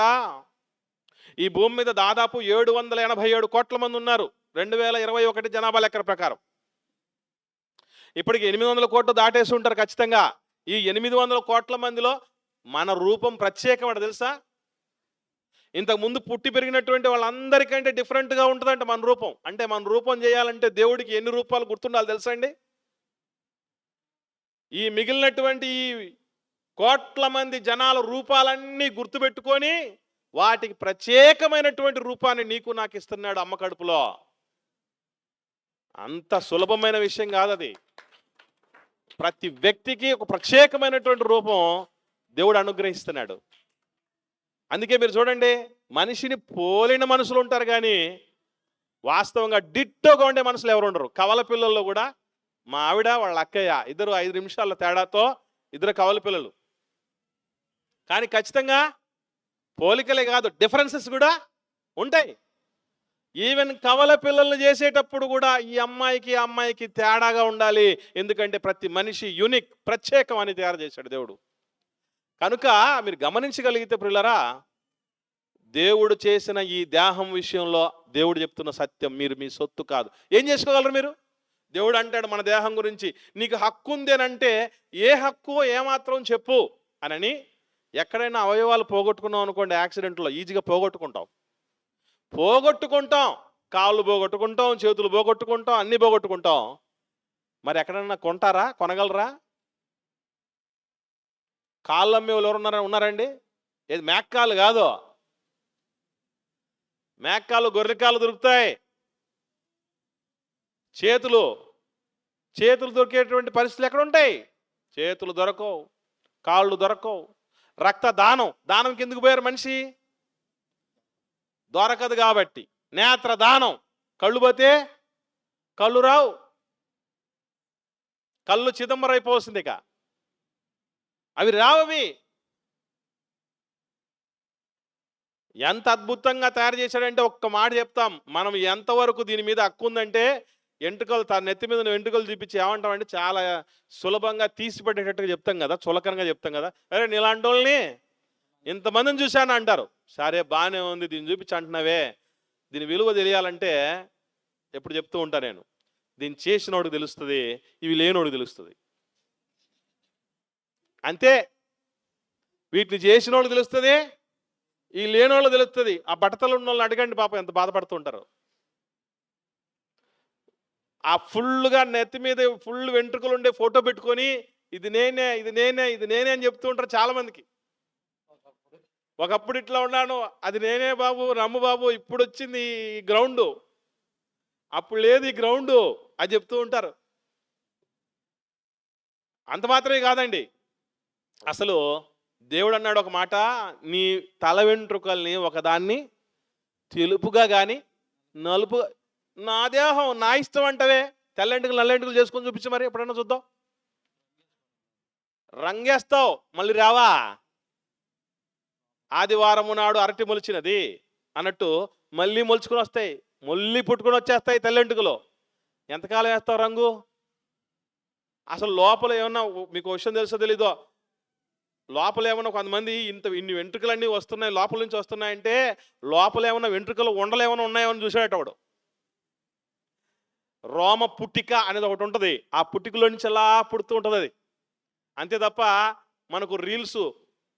ఈ భూమి మీద దాదాపు 787 కోట్ల మంది ఉన్నారు 2021 జనాభా లెక్కల ప్రకారం. ఇప్పటికి 800 కోట్లు దాటేసి ఉంటారు ఖచ్చితంగా. ఈ 800 కోట్ల మందిలో మన రూపం ప్రత్యేకమట తెలుసా? ఇంతకు ముందు పుట్టి పెరిగినటువంటి వాళ్ళందరికంటే డిఫరెంట్గా ఉంటుందంట మన రూపం. అంటే మన రూపం చేయాలంటే దేవుడికి ఎన్ని రూపాలు గుర్తుండాలి తెలుసా అండి? ఈ మిగిలినటువంటి ఈ కోట్ల మంది జనాల రూపాలన్నీ గుర్తుపెట్టుకొని వాటికి ప్రత్యేకమైనటువంటి రూపాన్ని నీకు నాకు ఇస్తున్నాడు అమ్మ కడుపులో. అంత సులభమైన విషయం కాదు అది. ప్రతి వ్యక్తికి ఒక ప్రత్యేకమైనటువంటి రూపం దేవుడు అనుగ్రహిస్తున్నాడు. అందుకే మీరు చూడండి, మనిషిని పోలిన మనుషులు ఉంటారు కానీ వాస్తవంగా డిట్టోగా ఉండే మనుషులు ఎవరు ఉండరు. కవల పిల్లల్లో కూడా మా ఆవిడ వాళ్ళ అక్కయ్య ఇద్దరు 5 నిమిషాల తేడాతో ఇద్దరు కవల పిల్లలు. కానీ ఖచ్చితంగా పోలికలే కాదు, డిఫరెన్సెస్ కూడా ఉంటాయి. ఈవెన్ కవల పిల్లల్ని చేసేటప్పుడు కూడా ఈ అమ్మాయికి తేడాగా ఉండాలి. ఎందుకంటే ప్రతి మనిషి యూనిక్, ప్రత్యేకం అని తయారు చేశాడు దేవుడు. కనుక మీరు గమనించగలిగితే ప్రియులారా, దేవుడు చేసిన ఈ దేహం విషయంలో దేవుడు చెప్తున్న సత్యం, మీరు మీ సొత్తు కాదు. ఏం చేసుకోగలరు మీరు? దేవుడు అంటాడు మన దేహం గురించి, నీకు హక్కు ఉందేనంటే ఏ హక్కు ఏమాత్రం చెప్పు అనని. ఎక్కడైనా అవయవాలు పోగొట్టుకున్నాం అనుకోండి, యాక్సిడెంట్లో ఈజీగా పోగొట్టుకుంటాం. కాళ్ళు పోగొట్టుకుంటాం, చేతులు పోగొట్టుకుంటాం, అన్నీ పోగొట్టుకుంటాం. మరి ఎక్కడైనా కొంటారా? కొనగలరా? కాళ్ళు అమ్మేవాళ్ళు ఎవరున్నారా? ఉన్నారండి? ఏది మేక్కాలు కాదు, మేక్కాలు గొర్రెకాలు దొరుకుతాయి. చేతులు దొరికేటువంటి పరిస్థితులు ఎక్కడ ఉంటాయి? చేతులు దొరకవు, కాళ్ళు దొరకవు. దానం కిందకు పోయారు మనిషి? దొరకదు కాబట్టి. నేత్రదానం, కళ్ళు పోతే కళ్ళు రావు, కళ్ళు చిదంబరం అయిపోతుంది. ఇక అవి రావవి. ఎంత అద్భుతంగా తయారు చేశాడంటే ఒక్క మాట చెప్తాం, మనం ఎంతవరకు దీని మీద హక్కు ఉందంటే ఎంటుకలు, తన నెత్తి మీద వెంట్రుకలు చూపించి ఏమంటామంటే చాలా సులభంగా తీసిపడేటట్టుగా చెప్తాం కదా, చులకనగా చెప్తాం కదా. అరే నీలాంటి వాళ్ళని ఇంతమందిని చూశాను అంటారు. సరే బాగానే ఉంది, దీన్ని చూపించి అంటున్నావే. దీని విలువ తెలియాలంటే ఎప్పుడు చెప్తూ ఉంటా నేను, దీన్ని చేసినోడికి తెలుస్తుంది, ఇవి లేనోడికి తెలుస్తుంది. అంతే. వీటిని చేసినోడికి తెలుస్తుంది, ఈ లేనోళ్ళు తెలుస్తుంది. ఆ బట్టతలు ఉన్న వాళ్ళని అడగండి, పాపం ఎంత బాధపడుతుంటారు. ఆ ఫుల్గా నెత్తి మీద ఫుల్ వెంట్రుకలు ఉండే ఫోటో పెట్టుకొని ఇది నేనే అని చెప్తూ ఉంటారు చాలా మందికి. ఒకప్పుడు ఇట్లా ఉన్నాను, అది నేనే బాబు, నమ్ము బాబు, ఇప్పుడు వచ్చింది ఈ గ్రౌండ్, అప్పుడు లేదు ఈ గ్రౌండ్ అది చెప్తూ ఉంటారు. అంత మాత్రమే కాదండి, అసలు దేవుడు అన్నాడు ఒక మాట, నీ తల వెంట్రుకల్ని ఒకదాన్ని తెలుపుగా కానీ నలుపుగా. నా దేహం నా ఇష్టం అంటవే, తెల్లంటికలు నల్లెంటికలు చేసుకొని చూపించి మరి ఎప్పుడన్నా చూద్దాం. రంగేస్తావు, మళ్ళీ రావా? ఆదివారము నాడు అరటి మొలిచినది అన్నట్టు మళ్ళీ మొలుచుకుని వస్తాయి, మళ్ళీ పుట్టుకుని వచ్చేస్తాయి తెల్లెంటుకలు. ఎంతకాలం వేస్తావు రంగు? అసలు లోపల ఏమన్నా మీకు విషయం తెలుసో తెలీదో, లోపల ఏమన్నా కొంతమంది ఇన్ని వెంట్రుకలన్నీ వస్తున్నాయి, లోపల నుంచి వస్తున్నాయంటే లోపల ఏమన్నా వెంట్రుకలు ఉండలేమన్నా ఉన్నాయేమని చూసేటవాడు. రోమ పుట్టిక అనేది ఒకటి ఉంటుంది, ఆ పుట్టికలో నుంచి ఎలా పుడుతూ ఉంటుంది అది. అంతే తప్ప మనకు రీల్స్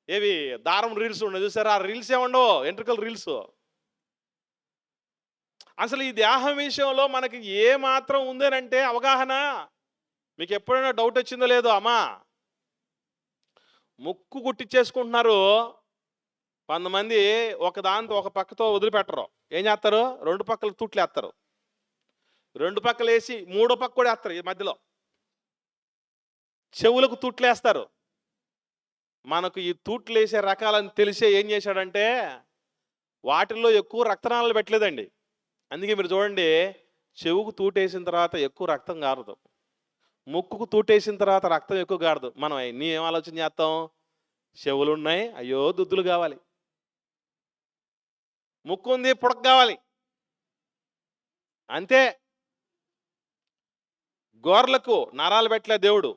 ఏవి దారం రీల్స్ ఉన్నాయి చూసారా, ఆ రీల్స్ ఏముండవు, వెంట్రుకల రీల్స్. అసలు ఈ దేహం విషయంలో మనకి ఏ మాత్రం ఉందేనంటే అవగాహన. మీకు ఎప్పుడైనా డౌట్ వచ్చిందో లేదో, అమ్మా ముక్కు కుట్టించేసుకుంటున్నారు కొంతమంది, ఒక పక్కతో వదిలిపెట్టరు, ఏం చేస్తారు, రెండు పక్కల తూట్లు వేస్తారు, రెండు పక్కలు వేసి మూడో పక్క కూడా వేస్తారు, ఈ మధ్యలో చెవులకు తూట్లు వేస్తారు. మనకు ఈ తూట్లు వేసే రకాలని తెలిసే ఏం చేశాడంటే వాటిల్లో ఎక్కువ రక్తనాళాలు పెట్టలేదండి. అందుకే మీరు చూడండి, చెవుకు తూటేసిన తర్వాత ఎక్కువ రక్తం కారదు, ముక్కుకు తూటేసిన తర్వాత రక్తం ఎక్కువ కారదు. మనం ఎన్ని ఏం ఆలోచన చేస్తాం, చెవులు ఉన్నాయి, అయ్యో దుద్దులు కావాలి, ముక్కు ఉంది పుడక కావాలి, అంతే. గోర్లకు నరాలు పెట్టలేదు దేవుడు,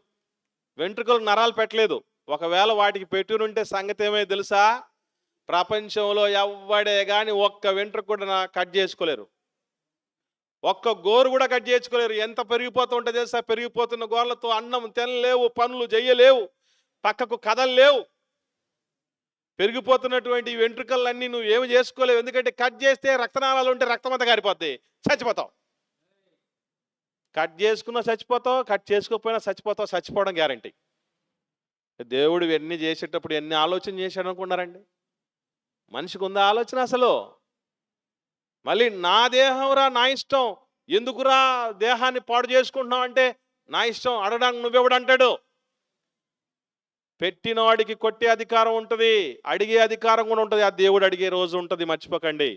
వెంట్రుకలకు నరాలు పెట్టలేదు. ఒకవేళ వాటికి పెట్టునుంటే సంగతి ఏమో తెలుసా, ప్రపంచంలో ఎవ్వడే కానీ ఒక్క వెంట్రుక కూడా కట్ చేసుకోలేరు, ఒక్క గోరు కూడా కట్ చేసుకోలేరు. ఎంత పెరిగిపోతూ ఉంటుంది తెలుసా, పెరిగిపోతున్న గోర్లతో అన్నం తినలేవు, పనులు చెయ్యలేవు, పక్కకు కదలలేవు. పెరిగిపోతున్నటువంటి వెంట్రుకలన్నీ నువ్వు ఏమి చేసుకోలేవు, ఎందుకంటే కట్ చేస్తే రక్తనాళాలు ఉంటే రక్తం అంతా కారిపోద్ది, చచ్చిపోతావు. కట్ చేసుకున్నా చచ్చిపోతావు, కట్ చేసుకోకపోయినా చచ్చిపోతావు, చచ్చిపోవడం గ్యారంటీ. దేవుడు ఇవన్నీ చేసేటప్పుడు ఎన్ని ఆలోచన చేశాడు అనుకున్నారండి? మనిషికి ఉందా ఆలోచన అసలు? మళ్ళీ నా దేహంరా నా ఇష్టం, ఎందుకురా దేహాన్ని పాడు చేసుకుంటున్నావు అంటే నా ఇష్టం, అడగడానికి నువ్వెవడు అంటాడు? పెట్టినవాడికి కొట్టే అధికారం ఉంటుంది, అడిగే అధికారం కూడా ఉంటుంది, ఆ దేవుడు అడిగే రోజు ఉంటుంది, మర్చిపోకండి.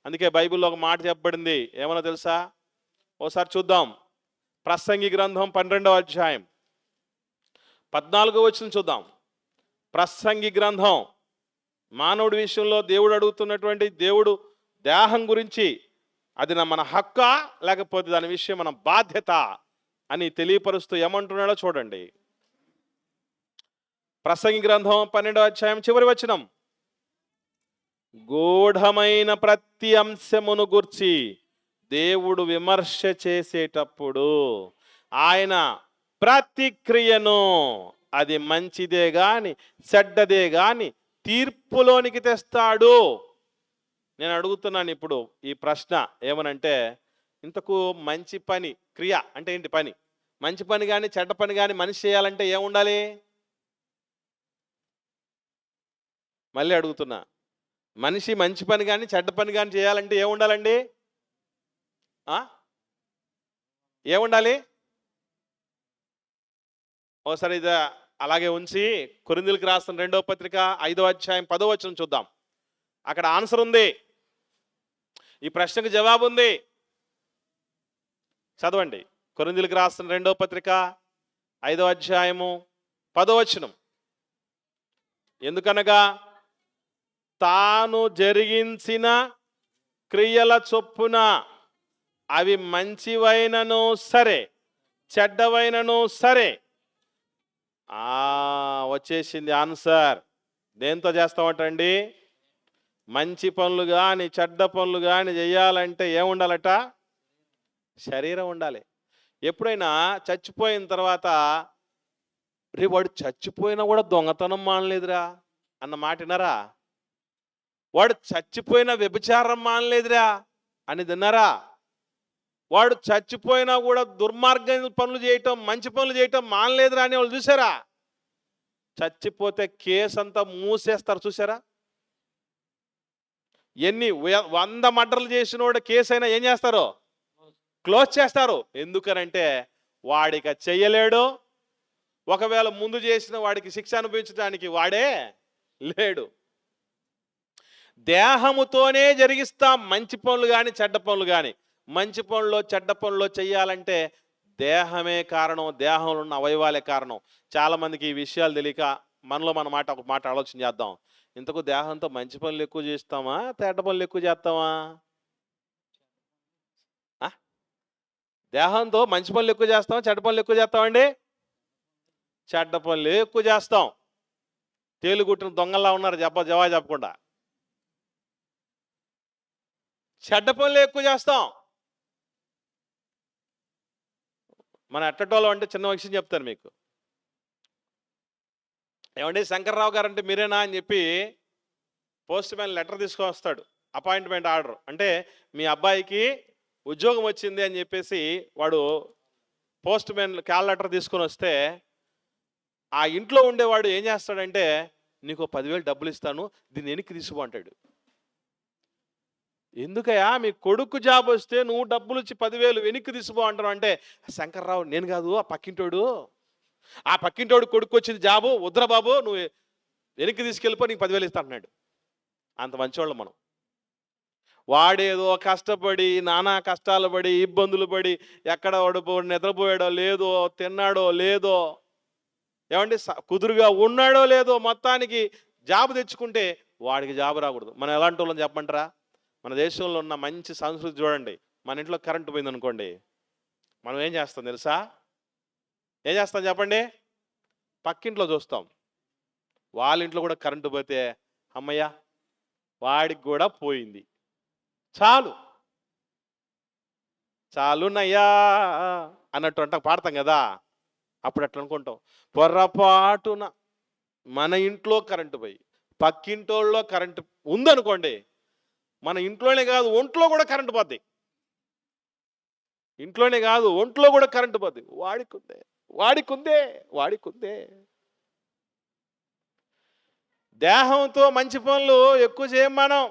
అందుకే బైబిల్లో ఒక మాట చెప్పబడింది, ఏమన్నా తెలుసా? ఓసారి చూద్దాం. ప్రసంగి గ్రంథం 12వ అధ్యాయం 14వ వచనం చూద్దాం. ప్రసంగి గ్రంథం, మానవుడి విషయంలో దేవుడు అడుగుతున్నటువంటి, దేవుడు దేహం గురించి అది మన హక్కా లేకపోతే దాని విషయం మన బాధ్యత అని తెలియపరుస్తూ ఏమంటున్నాడో చూడండి. ప్రసంగి గ్రంథం 12వ అధ్యాయం చివరి వచనం, గూఢమైన ప్రతి అంశమును గూర్చి దేవుడు విమర్శ చేసేటప్పుడు ఆయన ప్రతిక్రియను, అది మంచిదే గాని చెడ్డదే గాని తీర్పులోనికి తెస్తాడు. నేను అడుగుతున్నాను ఇప్పుడు ఈ ప్రశ్న ఏమనంటే, ఇంతకు మంచి పని క్రియ అంటే ఏంటి? పని, మంచి పని కానీ చెడ్డ పని కానీ మనిషి చేయాలంటే ఏముండాలి? మళ్ళీ అడుగుతున్నా, మనిషి మంచి పని కానీ చెడ్డ పని కానీ చేయాలంటే ఏముండాలండి? ఏముండాలి? ఓసారి ఇది అలాగే ఉంచి కొరింథీయులకు రాసిన 2వ పత్రిక 5వ అధ్యాయం 10వ వచనం చూద్దాం. అక్కడ ఆన్సర్ ఉంది, ఈ ప్రశ్నకు జవాబు ఉంది. చదవండి. కొరింథీయులకు రాసిన 2వ పత్రిక 5వ అధ్యాయము 10వ వచనం. ఎందుకనగా తాను జరిగించిన క్రియల చొప్పున అవి మంచివైనను సరే చెడ్డవైనను సరే, వచ్చేసింది ఆన్సర్. దేంతో చేస్తామటండి? మంచి పనులు కానీ చెడ్డ పనులు కానీ చేయాలంటే ఏముండాలట? శరీరం ఉండాలి. ఎప్పుడైనా చచ్చిపోయిన తర్వాత, రే వాడు చచ్చిపోయినా కూడా దొంగతనం మానలేదురా అన్న మాట విన్నారా? వాడు చచ్చిపోయినా వ్యభిచారం మానలేదురా అని తిన్నారా? వాడు చచ్చిపోయినా కూడా దుర్మార్గ పనులు చేయటం మంచి పనులు చేయటం మానలేదురా అని వాళ్ళు చూసారా? చచ్చిపోతే కేసు అంతా మూసేస్తారు, చూసారా? ఎన్ని 100 మర్డర్లు చేసిన వాడు కేసు అయినా ఏం చేస్తారు? క్లోజ్ చేస్తారు. ఎందుకనంటే వాడిక చెయ్యలేడు, ఒకవేళ ముందు చేసిన వాడికి శిక్ష అనుభవించడానికి వాడే లేడు. దేహముతోనే జరిగిస్తాం మంచి పనులు కానీ చెడ్డ పనులు కానీ. మంచి పనులు చెడ్డ పనులు చేయాలంటే దేహమే కారణం, దేహంలో ఉన్న అవయవాలే కారణం. చాలామందికి ఈ విషయాలు తెలియక మనలో మన ఒక మాట ఆలోచన చేద్దాం. ఇంతకు దేహంతో మంచి పనులు ఎక్కువ చేస్తామా, చెడ్డ పనులు ఎక్కువ చేస్తామా? ఆ? దేహంతో మంచి పనులు ఎక్కువ చేస్తామా, చెడ్డ పనులు ఎక్కువ చేస్తామండి? చెడ్డ పనులు ఎక్కువ చేస్తాం. తేలుగుట్టిన దొంగల్లా ఉన్నారు జవాబు చెప్పకుండా. చెడ్డ పనులు ఎక్కువ చేస్తాం. మన ఎట్టటోళ్ళం అంటే చిన్న విషయం చెప్తాను మీకు. ఏమండి శంకర్రావు గారు అంటే మీరేనా అని చెప్పి పోస్ట్ మ్యాన్ లెటర్ తీసుకొని వస్తాడు, అపాయింట్మెంట్ ఆర్డర్. అంటే మీ అబ్బాయికి ఉద్యోగం వచ్చింది అని చెప్పేసి వాడు పోస్ట్ మ్యాన్ కాల్ లెటర్ తీసుకొని వస్తే ఆ ఇంట్లో ఉండేవాడు ఏం చేస్తాడంటే, నీకు 10,000 డబ్బులు ఇస్తాను, దీన్ని వెనక్కి తీసుకో అంటాడు. ఎందుకయ్యా మీ కొడుకు జాబ్ వస్తే నువ్వు డబ్బులు ఇచ్చి 10,000 వెనక్కి తీసుకో అంటాను అంటే, శంకర్రావు నేను కాదు ఆ పక్కింటోడు కొడుకు వచ్చింది జాబు, వద్దురా బాబు నువ్వు వెనక్కి తీసుకెళ్ళిపో, నీకు 10,000 ఇస్తా అంటున్నాడు. అంత మంచివాళ్ళం మనం. వాడేదో కష్టపడి నానా కష్టాలు పడి ఇబ్బందులు పడి ఎక్కడ వాడు నిద్రపోయాడో లేదో, తిన్నాడో లేదో, ఏమంటే కుదురుగా ఉన్నాడో లేదో, మొత్తానికి జాబ్ తెచ్చుకుంటే వాడికి జాబ్ రాకూడదు. మనం ఎలాంటి వాళ్ళని చెప్పమంటారా? మన దేశంలో ఉన్న మంచి సంస్కృతి చూడండి. మన ఇంట్లో కరెంటు పోయింది అనుకోండి, మనం ఏం చేస్తాం తెలుసా? ఏం చేస్తాం చెప్పండి? పక్కింట్లో చూస్తాం. వాళ్ళ ఇంట్లో కూడా కరెంటు పోతే అమ్మయ్య వాడికి కూడా పోయింది, చాలునయ్యా అన్నట్టు అంట పాడతాం కదా. అప్పుడు అట్లా అనుకుంటాం. పొర్రపాటున మన ఇంట్లో కరెంటు పోయి పక్కింటోళ్ళలో కరెంటు ఉందనుకోండి, మన ఇంట్లోనే కాదు ఒంట్లో కూడా కరెంటు పోద్ది. ఇంట్లోనే కాదు ఒంట్లో కూడా కరెంటు పోద్ది. వాడికుందే. దేహంతో మంచి పనులు ఎక్కువ చేయం మనం.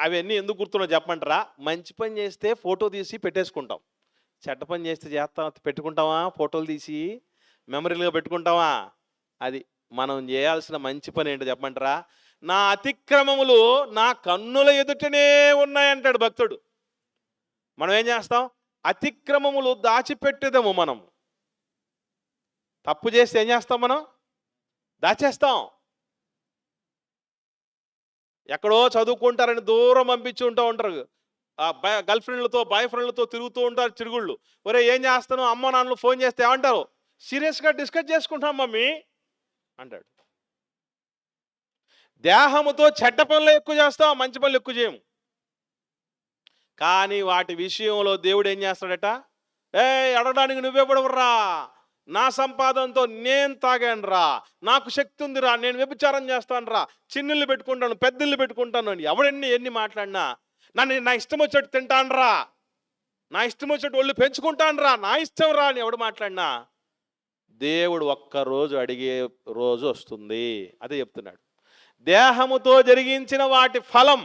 అవన్నీ ఎందుకు గుర్తున్నా చెప్పమంటారా? మంచి పని చేస్తే ఫోటో తీసి పెట్టేసుకుంటాం. చెడ్డ పని చేస్తే పెట్టుకుంటామా? ఫోటోలు తీసి మెమరీలుగా పెట్టుకుంటామా? అది మనం చేయాల్సిన మంచి పని ఏంటో చెప్పమంటారా? నా అతిక్రమములు నా కన్నుల ఎదుటనే ఉన్నాయంటాడు భక్తుడు. మనం ఏం చేస్తాం? అతిక్రమములు దాచిపెట్టేదేమో. మనం తప్పు చేస్తే ఏం చేస్తాం? మనం దాచేస్తాం. ఎక్కడో చదువుకుంటారని దూరం పంపించి ఉంటారు. గర్ల్ ఫ్రెండ్లతో బాయ్ ఫ్రెండ్లతో తిరుగుతూ ఉంటారు చిరుగుళ్ళు. ఒరే ఏం చేస్తాను? అమ్మ నాన్నలు ఫోన్ చేస్తే ఏమంటారు? సీరియస్గా డిస్కస్ చేసుకుంటాం మమ్మీ అంటాడు. దేహముతో చెడ్డ పనులు ఎక్కువ చేస్తాం, మంచి పనులు ఎక్కువ చేయము. కానీ వాటి విషయంలో దేవుడు ఏం చేస్తాడట? అడగడానికి నువ్వే పడవరా, నా సంపాదనతో నేను తాగాను రా, నాకు శక్తి ఉందిరా, నేను వ్యభిచారం చేస్తాను రా, చిన్నిళ్ళు పెట్టుకుంటాను, పెద్దిళ్ళు పెట్టుకుంటాను అని ఎన్ని మాట్లాడినా, నా ఇష్టం వచ్చేట్టు తింటాను రా, నా ఇష్టం వచ్చేట్టు ఒళ్ళు పెంచుకుంటాను రా, నా ఇష్టం రా అని ఎవడు మాట్లాడినా దేవుడు ఒక్కరోజు అడిగే రోజు వస్తుంది. అదే చెప్తున్నాడు. దేహముతో జరిగించిన వాటి ఫలం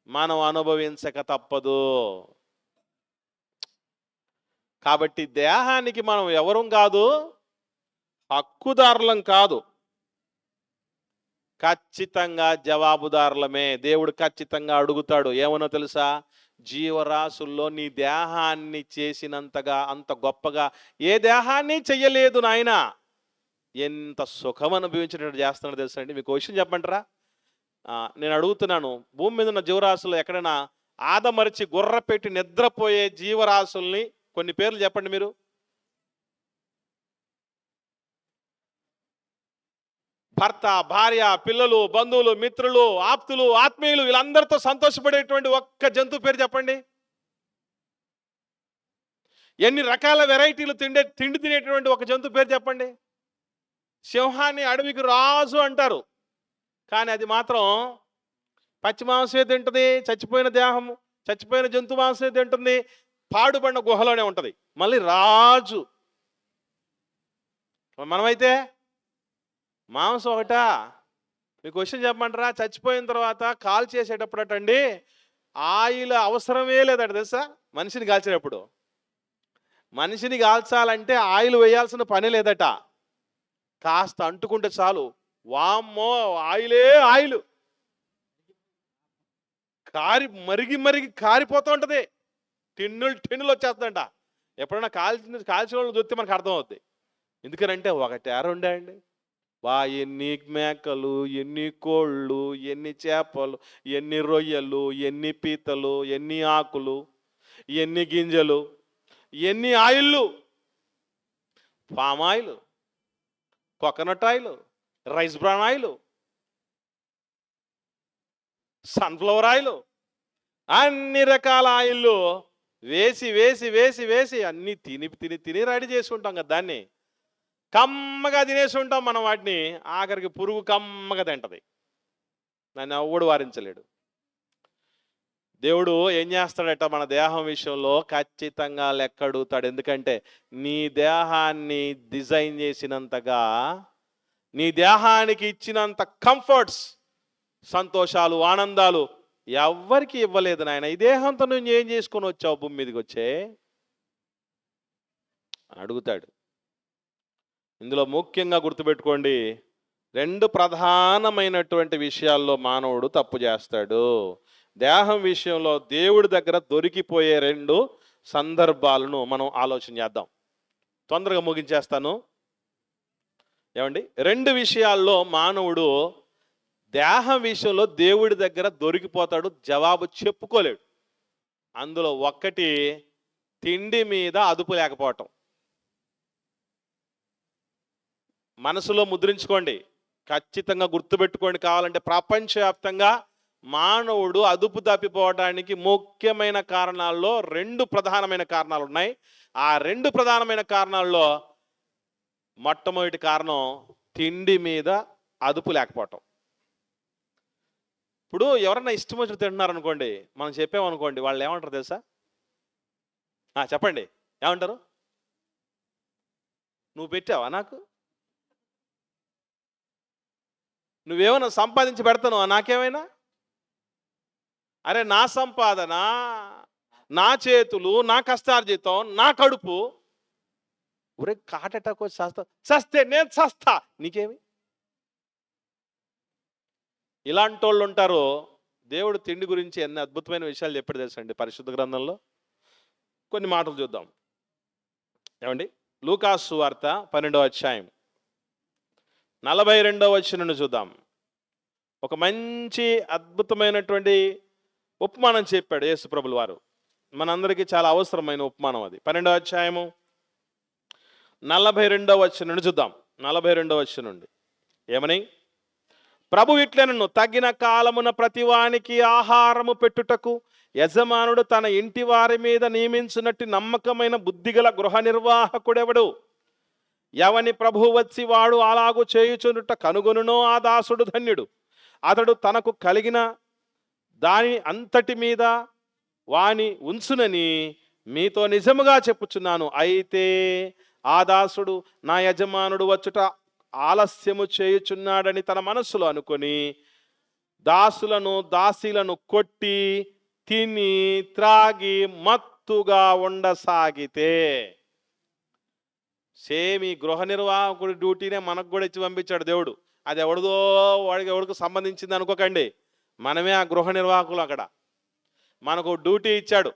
మనం అనుభవించక తప్పదు. కాబట్టి దేహానికి మనం ఎవరం కాదు, హక్కుదారులం కాదు, ఖచ్చితంగా జవాబుదారులమే. దేవుడు ఖచ్చితంగా అడుగుతాడు. ఏమనో తెలుసా? జీవరాశుల్లో నీ దేహాన్ని చేసినంతగా అంత గొప్పగా ఏ దేహాన్ని చెయ్యలేదు నాయన. ఎంత సుఖం అనుభవించినట్టు చేస్తున్నాడు తెలుసా అండి. మీకు విషయం చెప్పంటారా? నేను అడుగుతున్నాను, భూమి మీద ఉన్న జీవరాశుల్లో ఎక్కడైనా ఆదమరిచి గుర్ర పెట్టి నిద్రపోయే జీవరాశుల్ని కొన్ని పేర్లు చెప్పండి మీరు. భర్త, భార్య, పిల్లలు, బంధువులు, మిత్రులు, ఆప్తులు, ఆత్మీయులు వీళ్ళందరితో సంతోషపడేటువంటి ఒక్క జంతువు పేరు చెప్పండి. ఎన్ని రకాల వెరైటీలు తిండి తినేటువంటి ఒక జంతువు పేరు చెప్పండి. సింహాన్ని అడవికి రాజు అంటారు, కానీ అది మాత్రం పచ్చి మాంసమే తింటుంది. చచ్చిపోయిన దేహము, చచ్చిపోయిన జంతు మాంసమే తింటుంది. పాడుబడిన గుహలోనే ఉంటుంది. మళ్ళీ రాజు. మనమైతే మాంసం ఒకటా? మీకు విషయం చెప్పమంటారా? చచ్చిపోయిన తర్వాత కాల్ చేసేటప్పుడటండి ఆయిల్ అవసరమే లేదట తెలుసా. మనిషిని కాల్చేటప్పుడు మనిషిని కాల్చాలంటే ఆయిల్ వేయాల్సిన పని లేదట. కాస్త అంటుకుంటే చాలు, వామ్మో ఆయిల్ మరిగి కారిపోతూ ఉంటుంది. టిన్నులు వచ్చేస్తుందంట. ఎప్పుడైనా కాల్చిన వాళ్ళు చూస్తే మనకు అర్థమవుద్ది. ఎందుకనంటే ఒకటే రెండా అండి, ఎన్ని మేకలు, ఎన్ని కోళ్ళు, ఎన్ని చేపలు, ఎన్ని రొయ్యలు, ఎన్ని పీతలు, ఎన్ని ఆకులు, ఎన్ని గింజలు, ఎన్ని ఆయిల్లు, palm oil, coconut oil, rice bran oil, sunflower oil, అన్ని రకాల ఆయిల్లు వేసి వేసి వేసి వేసి అన్ని తిని తిని తిని రెడీ చేసుకుంటాం కదా. దాన్ని కమ్మగా తినేసి ఉంటాం మనం వాటిని. ఆఖరికి పురుగు కమ్మగా తింటది, దాన్ని ఎవడు వారించలేడు. దేవుడు ఏం చేస్తాడట, మన దేహం విషయంలో ఖచ్చితంగా లెక్క అడుగుతాడు. ఎందుకంటే నీ దేహాన్ని డిజైన్ చేసినంతగా, నీ దేహానికి ఇచ్చినంత కంఫర్ట్స్, సంతోషాలు, ఆనందాలు ఎవ్వరికి ఇవ్వలేదు నాయన. ఈ దేహంతో నువ్వు ఏం చేసుకొని వచ్చావు భూమి మీదకి వచ్చే అని అడుగుతాడు. ఇందులో ముఖ్యంగా గుర్తుపెట్టుకోండి, 2 ప్రధానమైనటువంటి విషయాల్లో మానవుడు తప్పు చేస్తాడు. దేహం విషయంలో దేవుడి దగ్గర దొరికిపోయే 2 సందర్భాలను మనం ఆలోచన చేద్దాం. తొందరగా ముగించేస్తాను. ఏమండి, 2 విషయాల్లో మానవుడు దేహం విషయంలో దేవుడి దగ్గర దొరికిపోతాడు, జవాబు చెప్పుకోలేడు. అందులో ఒక్కటి తిండి మీద అదుపు లేకపోవటం. మనసులో ముద్రించుకోండి, ఖచ్చితంగా గుర్తుపెట్టుకోండి. కావాలంటే ప్రపంచవ్యాప్తంగా మానవుడు అదుపు తప్పిపోవడానికి ముఖ్యమైన కారణాల్లో 2 ప్రధానమైన కారణాలు ఉన్నాయి. ఆ 2 ప్రధానమైన కారణాల్లో మొట్టమొదటి కారణం తిండి మీద అదుపు లేకపోవటం. ఇప్పుడు ఎవరన్నా ఇష్టం వచ్చి తింటున్నారు అనుకోండి, మనం చెప్పామనుకోండి, వాళ్ళు ఏమంటారు తెలుసా? చెప్పండి, ఏమంటారు? నువ్వు పెట్టావా నాకు? నువ్వేమైనా సంపాదించి పెడతాను నాకేమైనా? అరే, నా సంపాదన, నా చేతులు, నా కష్టార్జితం, నా కడుపు. ఒరే, కాటటాకు చస్తే నేను చస్తా, నీకేమి? ఇలాంటి వాళ్ళు ఉంటారు. దేవుడు తిండి గురించి ఎన్ని అద్భుతమైన విషయాలు చెప్పాడు తెలుసండి పరిశుద్ధ గ్రంథంలో. కొన్ని మాటలు చూద్దాం. ఏమండి, లూకాసు సువార్త 12వ అధ్యాయం 42వ వచనం చూద్దాం. ఒక మంచి అద్భుతమైనటువంటి ఉపమానం చెప్పాడు యేసు ప్రభుల వారు. మనందరికీ చాలా అవసరమైన ఉపమానం అది. 12వ అధ్యాయము 42వ వచనం చూద్దాం. 42వ వచనం నుండి ఏమని? ప్రభు ఇట్లనను, తగిన కాలమున ప్రతివానికి ఆహారము పెట్టుటకు యజమానుడు తన ఇంటి వారి మీద నియమించినట్టు నమ్మకమైన బుద్ధిగల గృహ నిర్వాహకుడెవడు? ఎవని ప్రభు వచ్చి వాడు అలాగూ చేయుచునుట కనుగొనునో ఆ దాసుడు ధన్యుడు. అతడు తనకు కలిగిన దాని అంతటి మీద వాని ఉంచునని మీతో నిజముగా చెప్పుచున్నాను. అయితే ఆ దాసుడు నా యజమానుడు వచ్చుట ఆలస్యము చేయుచున్నాడని తన మనస్సులో అనుకొని దాసులను దాసీలను కొట్టి తిని త్రాగి మత్తుగా ఉండసాగితే. సేమ్ ఈ గృహ నిర్వాహకుడి డ్యూటీనే మనకు కూడా ఇచ్చి పంపించాడు దేవుడు. అది ఎవడికి సంబంధించింది అనుకోకండి, మనమే ఆ గృహ నిర్వాహకులు. అక్కడ మనకు డ్యూటీ ఇచ్చాడు.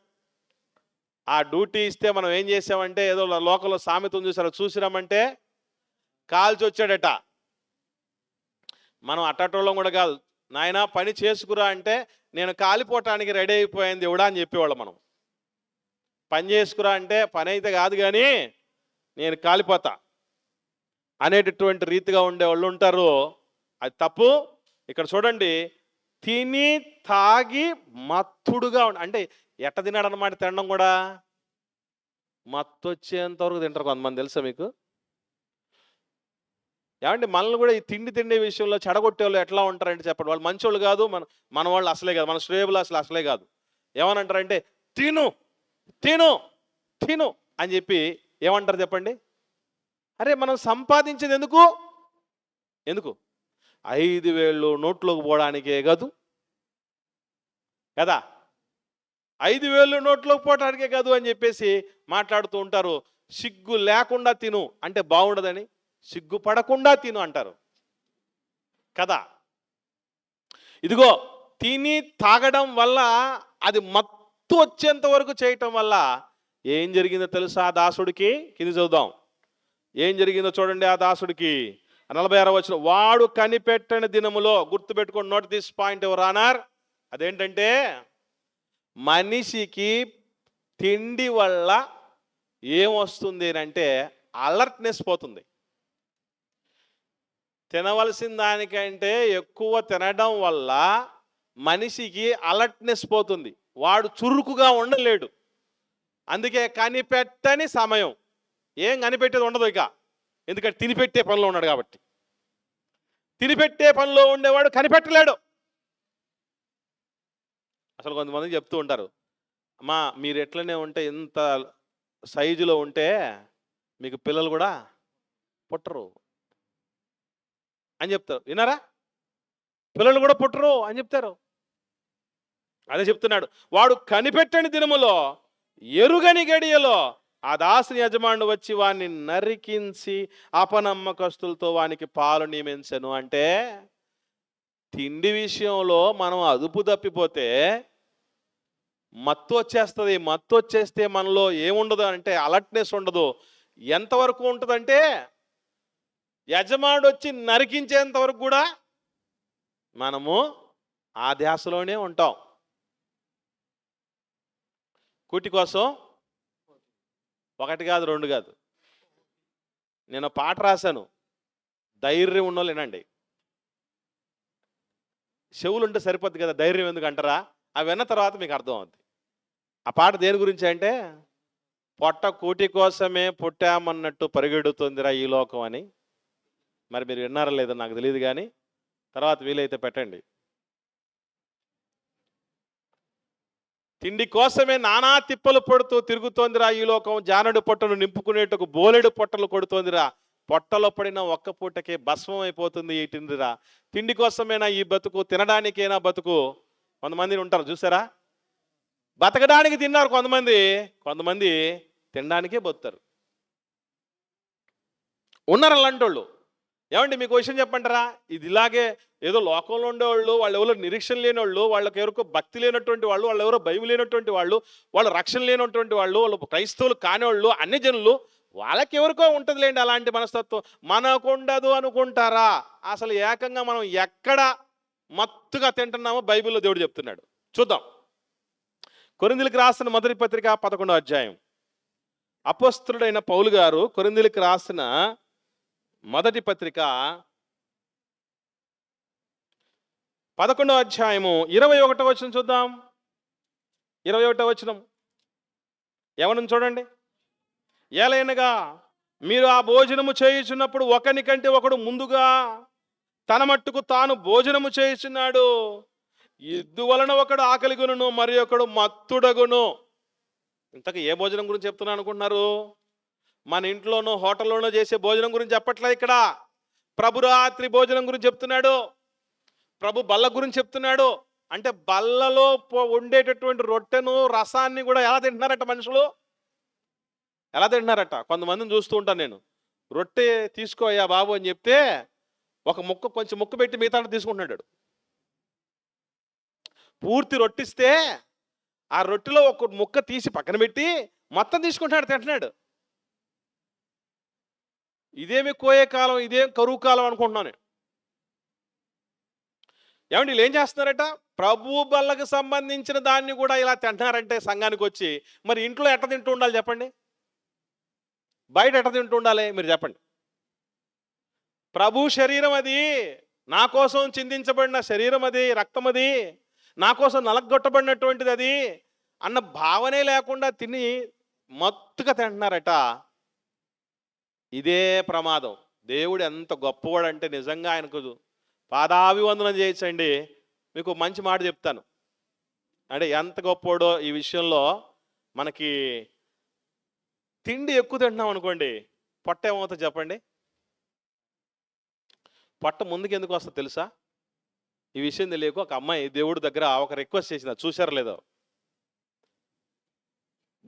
ఆ డ్యూటీ ఇస్తే మనం ఏం చేసామంటే, ఏదో లోకల్లో సామెతను చూసినామంటే కాల్చి వచ్చాడట. మనం అట్టటోళ్ళం కూడా కాదు. నాయన పని చేసుకురా అంటే నేను కాలిపోవటానికి రెడీ అయిపోయింది దేవుడా అని చెప్పేవాళ్ళం. మనం పని చేసుకురా అంటే పని అయితే కాదు కానీ నేను కాలిపోతా అనేటటువంటి రీతిగా ఉండేవాళ్ళు ఉంటారు. అది తప్పు. ఇక్కడ చూడండి, తిని తాగి మత్తుడుగా అంటే ఎట్ట తిన్నాడు అన్నమాట. తినడం కూడా మత్తు వచ్చేంత వరకు తింటారు కొంతమంది, తెలుసా మీకు? ఏమంటే మనల్ని కూడా ఈ తిండి విషయంలో చెడగొట్టే వాళ్ళు ఎట్లా ఉంటారంటే చెప్పండి. వాళ్ళు మంచోళ్ళు కాదు, మన వాళ్ళు అసలే కాదు, మన శ్రేయబులు అసలే కాదు. ఏమనంటారంటే తిను తిను తిను అని చెప్పి ఏమంటారు చెప్పండి? అరే, మనం సంపాదించేది ఎందుకు? 5,000 నోట్లోకి పోవడానికే కాదు కదా, 5,000 నోట్లోకి పోవడానికే కాదు అని చెప్పేసి మాట్లాడుతూ ఉంటారు. సిగ్గు లేకుండా తిను అంటే బాగుండదని సిగ్గుపడకుండా తిను అంటారు కదా. ఇదిగో, తిని తాగడం వల్ల అది మత్తు వచ్చేంత వరకు చేయటం వల్ల ఏం జరిగిందో తెలుసా ఆ దాసుడికి? కింది చూద్దాం. ఏం జరిగిందో చూడండి. ఆ దాసుడికి 46వ వచనం, వాడు కనిపెట్టని దినములో, గుర్తుపెట్టుకోండి, note this point your honour. అదేంటంటే, మనిషికి తిండి వల్ల ఏమొస్తుంది అంటే అలర్ట్నెస్ పోతుంది. తినవలసిన దానికంటే ఎక్కువ తినడం వల్ల మనిషికి అలర్ట్నెస్ పోతుంది. వాడు చురుకుగా ఉండలేడు. అందుకే కనిపెట్టని సమయం. ఏం కనిపెట్టేది ఉండదు ఇక, ఎందుకంటే తినిపెట్టే పనిలో ఉన్నాడు కాబట్టి. తినిపెట్టే పనిలో ఉండేవాడు కనిపెట్టలేడు. అసలు కొంతమంది చెప్తూ ఉంటారు, అమ్మా మీరు ఎట్లనే ఉంటే, ఇంత సైజులో ఉంటే మీకు పిల్లలు కూడా పుట్టరు అని చెప్తారు. విన్నారా? పిల్లలు కూడా పుట్టరు అని చెప్తారు. అదే చెప్తున్నాడు, వాడు కనిపెట్టని దినములో, ఎరుగని గడియలో ఆ దాసుని యజమానుడు వచ్చి వాడిని నరికించి అపనమ్మకస్తులతో వానికి పాలు నియమించను. అంటే తిండి విషయంలో మనం అదుపు తప్పిపోతే మత్తు వచ్చేస్తుంది. మత్తు వచ్చేస్తే మనలో ఏముండదు అంటే అలర్ట్నెస్ ఉండదు. ఎంతవరకు ఉంటుందంటే యజమానుడు వచ్చి నరికించేంత వరకు కూడా మనము ఆ ధ్యాసలోనే ఉంటాం. కూటి కోసం ఒకటి కాదు, రెండు కాదు. నేను పాట రాశాను, ధైర్యం ఉన్నోళ్ళు వినండి. చెవులు ఉంటే సరిపోద్ది కదా, ధైర్యం ఎందుకు అంటారా? అవి విన్న తర్వాత మీకు అర్థం అవుద్ది. ఆ పాట దేని గురించి అంటే, పొట్ట కూటి కోసమే పుట్టామన్నట్టు పరిగెడుతుందిరా ఈ లోకం అని. మరి మీరు విన్నారా లేదో నాకు తెలియదు, కానీ తర్వాత వీలైతే పెట్టండి. తిండి కోసమే నానా తిప్పలు పడుతూ తిరుగుతోందిరా ఈ లోకం, జానడు పొట్టను నింపుకునేటకు బోలెడు పొట్టలు కొడుతోందిరా, పొట్టలో పడిన ఒక్క పూటకే భస్మం అయిపోతుంది ఈ తిండిరా. తిండి కోసమేనా ఈ బతుకు, తినడానికైనా బతుకు. కొంతమంది ఉంటారు చూసారా, బతకడానికి తిన్నారు కొంతమంది, కొంతమంది తినడానికే బతుతారు. ఉన్నారు అలాంటోళ్ళు. ఏమండి మీకు విషయం చెప్పంటారా, ఇది ఇలాగే ఏదో లోకంలో ఉండేవాళ్ళు, వాళ్ళు ఎవరో నిరీక్షణ లేని వాళ్ళు, వాళ్ళకి ఎవరికో భక్తి లేనటువంటి వాళ్ళు, వాళ్ళు ఎవరో భయం లేనటువంటి వాళ్ళు, వాళ్ళు రక్షణ లేనటువంటి వాళ్ళు, వాళ్ళు క్రైస్తవులు కానివాళ్ళు, అన్ని జనులు, వాళ్ళకి ఎవరికో ఉంటుందిలేండి అలాంటి మనస్తత్వం. మనకుండదు అనుకుంటారా? అసలు ఏకంగా మనం ఎక్కడ మత్తుగా తింటున్నామో బైబిల్లో దేవుడు చెప్తున్నాడు. చూద్దాం. కొరింథీయులకు రాసిన మొదటి పత్రిక 11వ అధ్యాయం. అపోస్తలుడైన పౌలు గారు కొరింథీయులకు రాసిన మొదటి పత్రిక 11వ అధ్యాయము 21వ వచనం చూద్దాం. 21వ వచనం ఏమని చూడండి. ఏలైనగా మీరు ఆ భోజనము చేయుచున్నప్పుడు ఒకనికంటే ఒకడు ముందుగా తన మట్టుకు తాను భోజనము చేయుచున్నాడు. ఇందువలన ఒకడు ఆకలిగును, మరి ఒకడు మత్తుడగును. ఇంతకు ఏ భోజనం గురించి చెప్తున్నాను అనుకుంటున్నారు? మన ఇంట్లోనో హోటల్లోనో చేసే భోజనం గురించి చెప్పట్లేదు ఇక్కడ. ప్రభురాత్రి భోజనం గురించి చెప్తున్నాడు. ప్రభు బల్ల గురించి చెప్తున్నాడు. అంటే బల్లలో ఉండేటటువంటి రొట్టెను, రసాన్ని కూడా ఎలా తింటున్నారట మనుషులు? ఎలా తింటున్నారట? కొంతమందిని చూస్తూ ఉంటాను నేను. రొట్టె తీసుకోయా బాబు అని చెప్తే ఒక ముక్క, కొంచెం ముక్క పెట్టి మిగతా తీసుకుంటున్నాడు. పూర్తి రొట్టిస్తే ఆ రొట్టెలో ఒక ముక్క తీసి పక్కన పెట్టి మొత్తం తీసుకుంటున్నాడు, తింటున్నాడు. ఇదేమి కోయే కాలం, ఇదేం కరువు కాలం అనుకుంటున్నాను. ఏమండి వీళ్ళు ఏం చేస్తున్నారట? ప్రభు బల్లకు సంబంధించిన దాన్ని కూడా ఇలా తింటున్నారంటే సంఘానికి వచ్చి, మరి ఇంట్లో ఎట్ట తింటూ ఉండాలి చెప్పండి? బయట ఎట్ట తింటూ ఉండాలి మీరు చెప్పండి? ప్రభు శరీరం అది, నా కోసం చిందించబడిన శరీరం అది, రక్తం అది, నా కోసం నలగొట్టబడినటువంటిది అది అన్న భావనే లేకుండా తిని మత్తుగా తింటున్నారట. ఇదే ప్రమాదం. దేవుడు ఎంత గొప్పవాడు అంటే నిజంగా ఆయనకు పాదాభివందనం చేయొచ్చండి. మీకు మంచి మాట చెప్తాను. అంటే ఎంత గొప్పవాడో ఈ విషయంలో. మనకి తిండి ఎక్కువ తింటున్నాం అనుకోండి, పొట్ట ఏమవుతుంది చెప్పండి? పొట్ట ముందుకు ఎందుకు వస్తుంది తెలుసా? ఈ విషయం తెలియక ఒక అమ్మాయి దేవుడి దగ్గర ఒక రిక్వెస్ట్ చేసింది, చూశారు లేదో?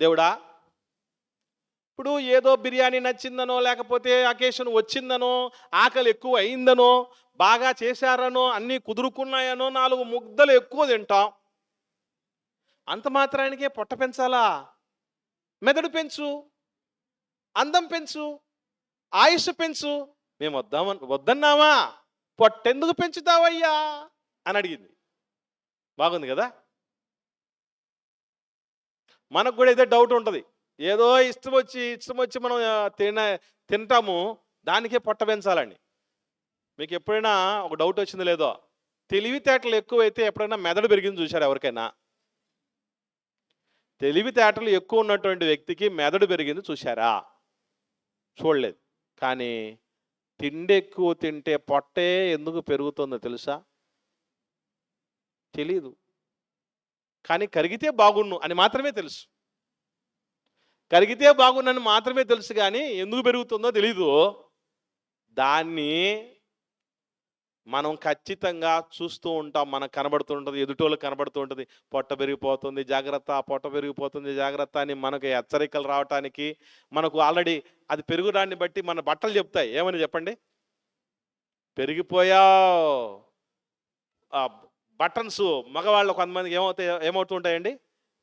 దేవుడా, ఇప్పుడు ఏదో బిర్యానీ నచ్చిందనో, లేకపోతే అకేషన్ వచ్చిందనో, ఆకలి ఎక్కువ అయిందనో, బాగా చేశారనో, అన్నీ కుదురుకున్నాయనో 4 ముద్దలు ఎక్కువ తింటాం. అంత మాత్రానికే పొట్ట పెంచాలా? మెదడు పెంచు, అందం పెంచు, ఆయుష్ పెంచు. మేము వద్దన్నామా? పొట్టెందుకు పెంచుతావయ్యా అని అడిగింది. బాగుంది కదా? మనకు కూడా ఇదే డౌట్ ఉంటుంది. ఏదో ఇష్టం వచ్చి మనం తింటాము, దానికే పొట్ట పెంచాలని. మీకు ఎప్పుడైనా ఒక డౌట్ వచ్చింది లేదో, తెలివితేటలు ఎక్కువైతే ఎప్పుడైనా మెదడు పెరిగింది చూశారు ఎవరికైనా? తెలివితేటలు ఎక్కువ ఉన్నటువంటి వ్యక్తికి మెదడు పెరిగింది చూశారా? చూడలేదు. కానీ తిండి ఎక్కువ తింటే పొట్టే ఎందుకు పెరుగుతుందో తెలుసా? తెలీదు. కానీ కరిగితే బాగున్ను అని మాత్రమే తెలుసు. కరిగితే బాగున్నని మాత్రమే తెలుసు, కానీ ఎందుకు పెరుగుతుందో తెలీదు. దాన్ని మనం ఖచ్చితంగా చూస్తూ ఉంటాం. మనకు కనబడుతుంటుంది, ఎదుటోళ్ళకి కనబడుతూ ఉంటుంది. పొట్ట పెరిగిపోతుంది జాగ్రత్త, పొట్ట పెరిగిపోతుంది జాగ్రత్త అని మనకు హెచ్చరికలు రావటానికి, మనకు ఆల్రెడీ అది పెరుగుదాన్ని బట్టి మన బట్టలు చెప్తాయి. ఏమని చెప్పండి? పెరిగిపోయావు. బటన్స్ మగవాళ్ళు కొంతమందికి ఏమవుతూ ఉంటాయండి?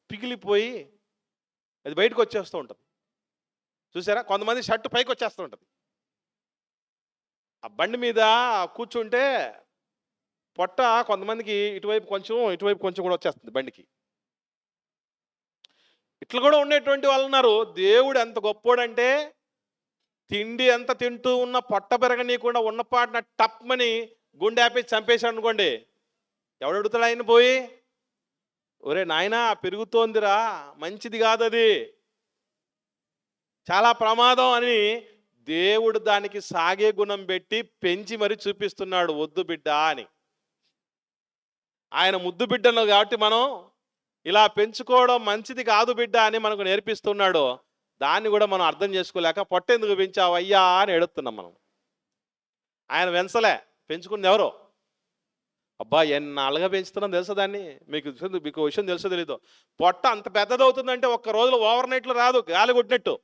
పిగిలిపోయి అది బయటకు వచ్చేస్తూ ఉంటుంది. చూసారా? కొంతమంది షర్టు పైకి వచ్చేస్తూ ఉంటుంది. ఆ బండి మీద కూర్చుంటే పొట్ట కొంతమందికి ఇటువైపు కొంచెం కూడా వచ్చేస్తుంది బండికి. ఇట్లా కూడా ఉండేటువంటి వాళ్ళు ఉన్నారు. దేవుడు ఎంత గొప్పోడంటే, తిండి ఎంత తింటూ ఉన్న పొట్ట పెరగనీయకుండా ఉన్నపాటిన టప్మని గుండె ఆపేసి చంపేశాడు అనుకోండి, ఎవడు అడుగుతాడు ఆయన పోయి? ఒరే నాయనా పెరుగుతోందిరా, మంచిది కాదు, అది చాలా ప్రమాదం అని దేవుడు దానికి సాగే గుణం పెట్టి పెంచి మరి చూపిస్తున్నాడు. వద్దు బిడ్డ అని. ఆయన ముద్దు బిడ్డను కాబట్టి మనం ఇలా పెంచుకోవడం మంచిది కాదు బిడ్డ అని మనకు నేర్పిస్తున్నాడు. దాన్ని కూడా మనం అర్థం చేసుకోలేక పొట్టెందుకు పెంచావు అయ్యా అని ఎడుతున్నాం మనం. ఆయన వెంచలే, పెంచుకున్నది ఎవరో. అబ్బా ఎన్నాళ్ళుగా పెంచుతున్నాం తెలుసా దాన్ని? మీకు విషయం తెలుసో తెలీదు. పొట్ట అంత పెద్దదవుతుందంటే ఒక్క రోజులో ఓవర్ నైట్లో రాదు. గాలి కొట్టినట్టు,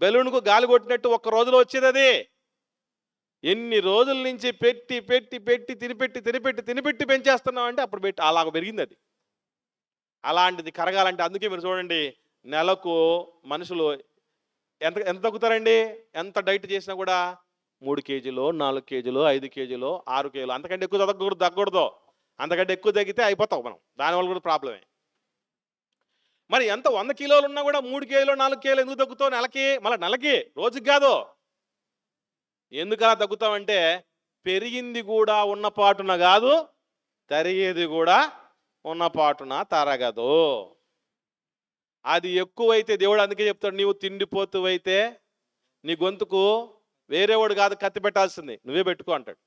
బెలూన్కు గాలి కొట్టినట్టు ఒక్క రోజులో వచ్చేది అది. ఎన్ని రోజుల నుంచి పెట్టి పెట్టి పెట్టి తినిపెట్టి పెంచేస్తున్నాం అంటే అప్పుడు పెట్టి అలాగ పెరిగింది అది. అలాంటిది కరగాలంటే అందుకే మీరు చూడండి, నెలకు మనుషులు ఎంత ఎంత తగ్గుతారండి? ఎంత డైట్ చేసినా కూడా 3 కేజీలు, 4 కేజీలు, 5 కేజీలు, 6 కేజీలు, అంతకంటే ఎక్కువ తగ్గకూడదు. అంతకంటే ఎక్కువ తగ్గితే అయిపోతాం మనం. దానివల్ల కూడా ప్రాబ్లమే. మరి ఎంత 100 కిలోలు ఉన్నా కూడా 3 కేజీలు 4 కేజీలు ఎందుకు తగ్గుతావు నెలకి? మళ్ళీ నెలకి, రోజుకి కాదు. ఎందుకు అలా తగ్గుతామంటే, పెరిగింది కూడా ఉన్నపాటున కాదు, తరిగేది కూడా ఉన్నపాటున తరగదు. అది ఎక్కువైతే దేవుడు అందుకే చెప్తాడు, నీవు తిండిపోతువైతే నీ గొంతుకు వేరేవాడు కాదు కత్తి పెట్టాల్సింది, నువ్వే పెట్టుకో అంటాడు.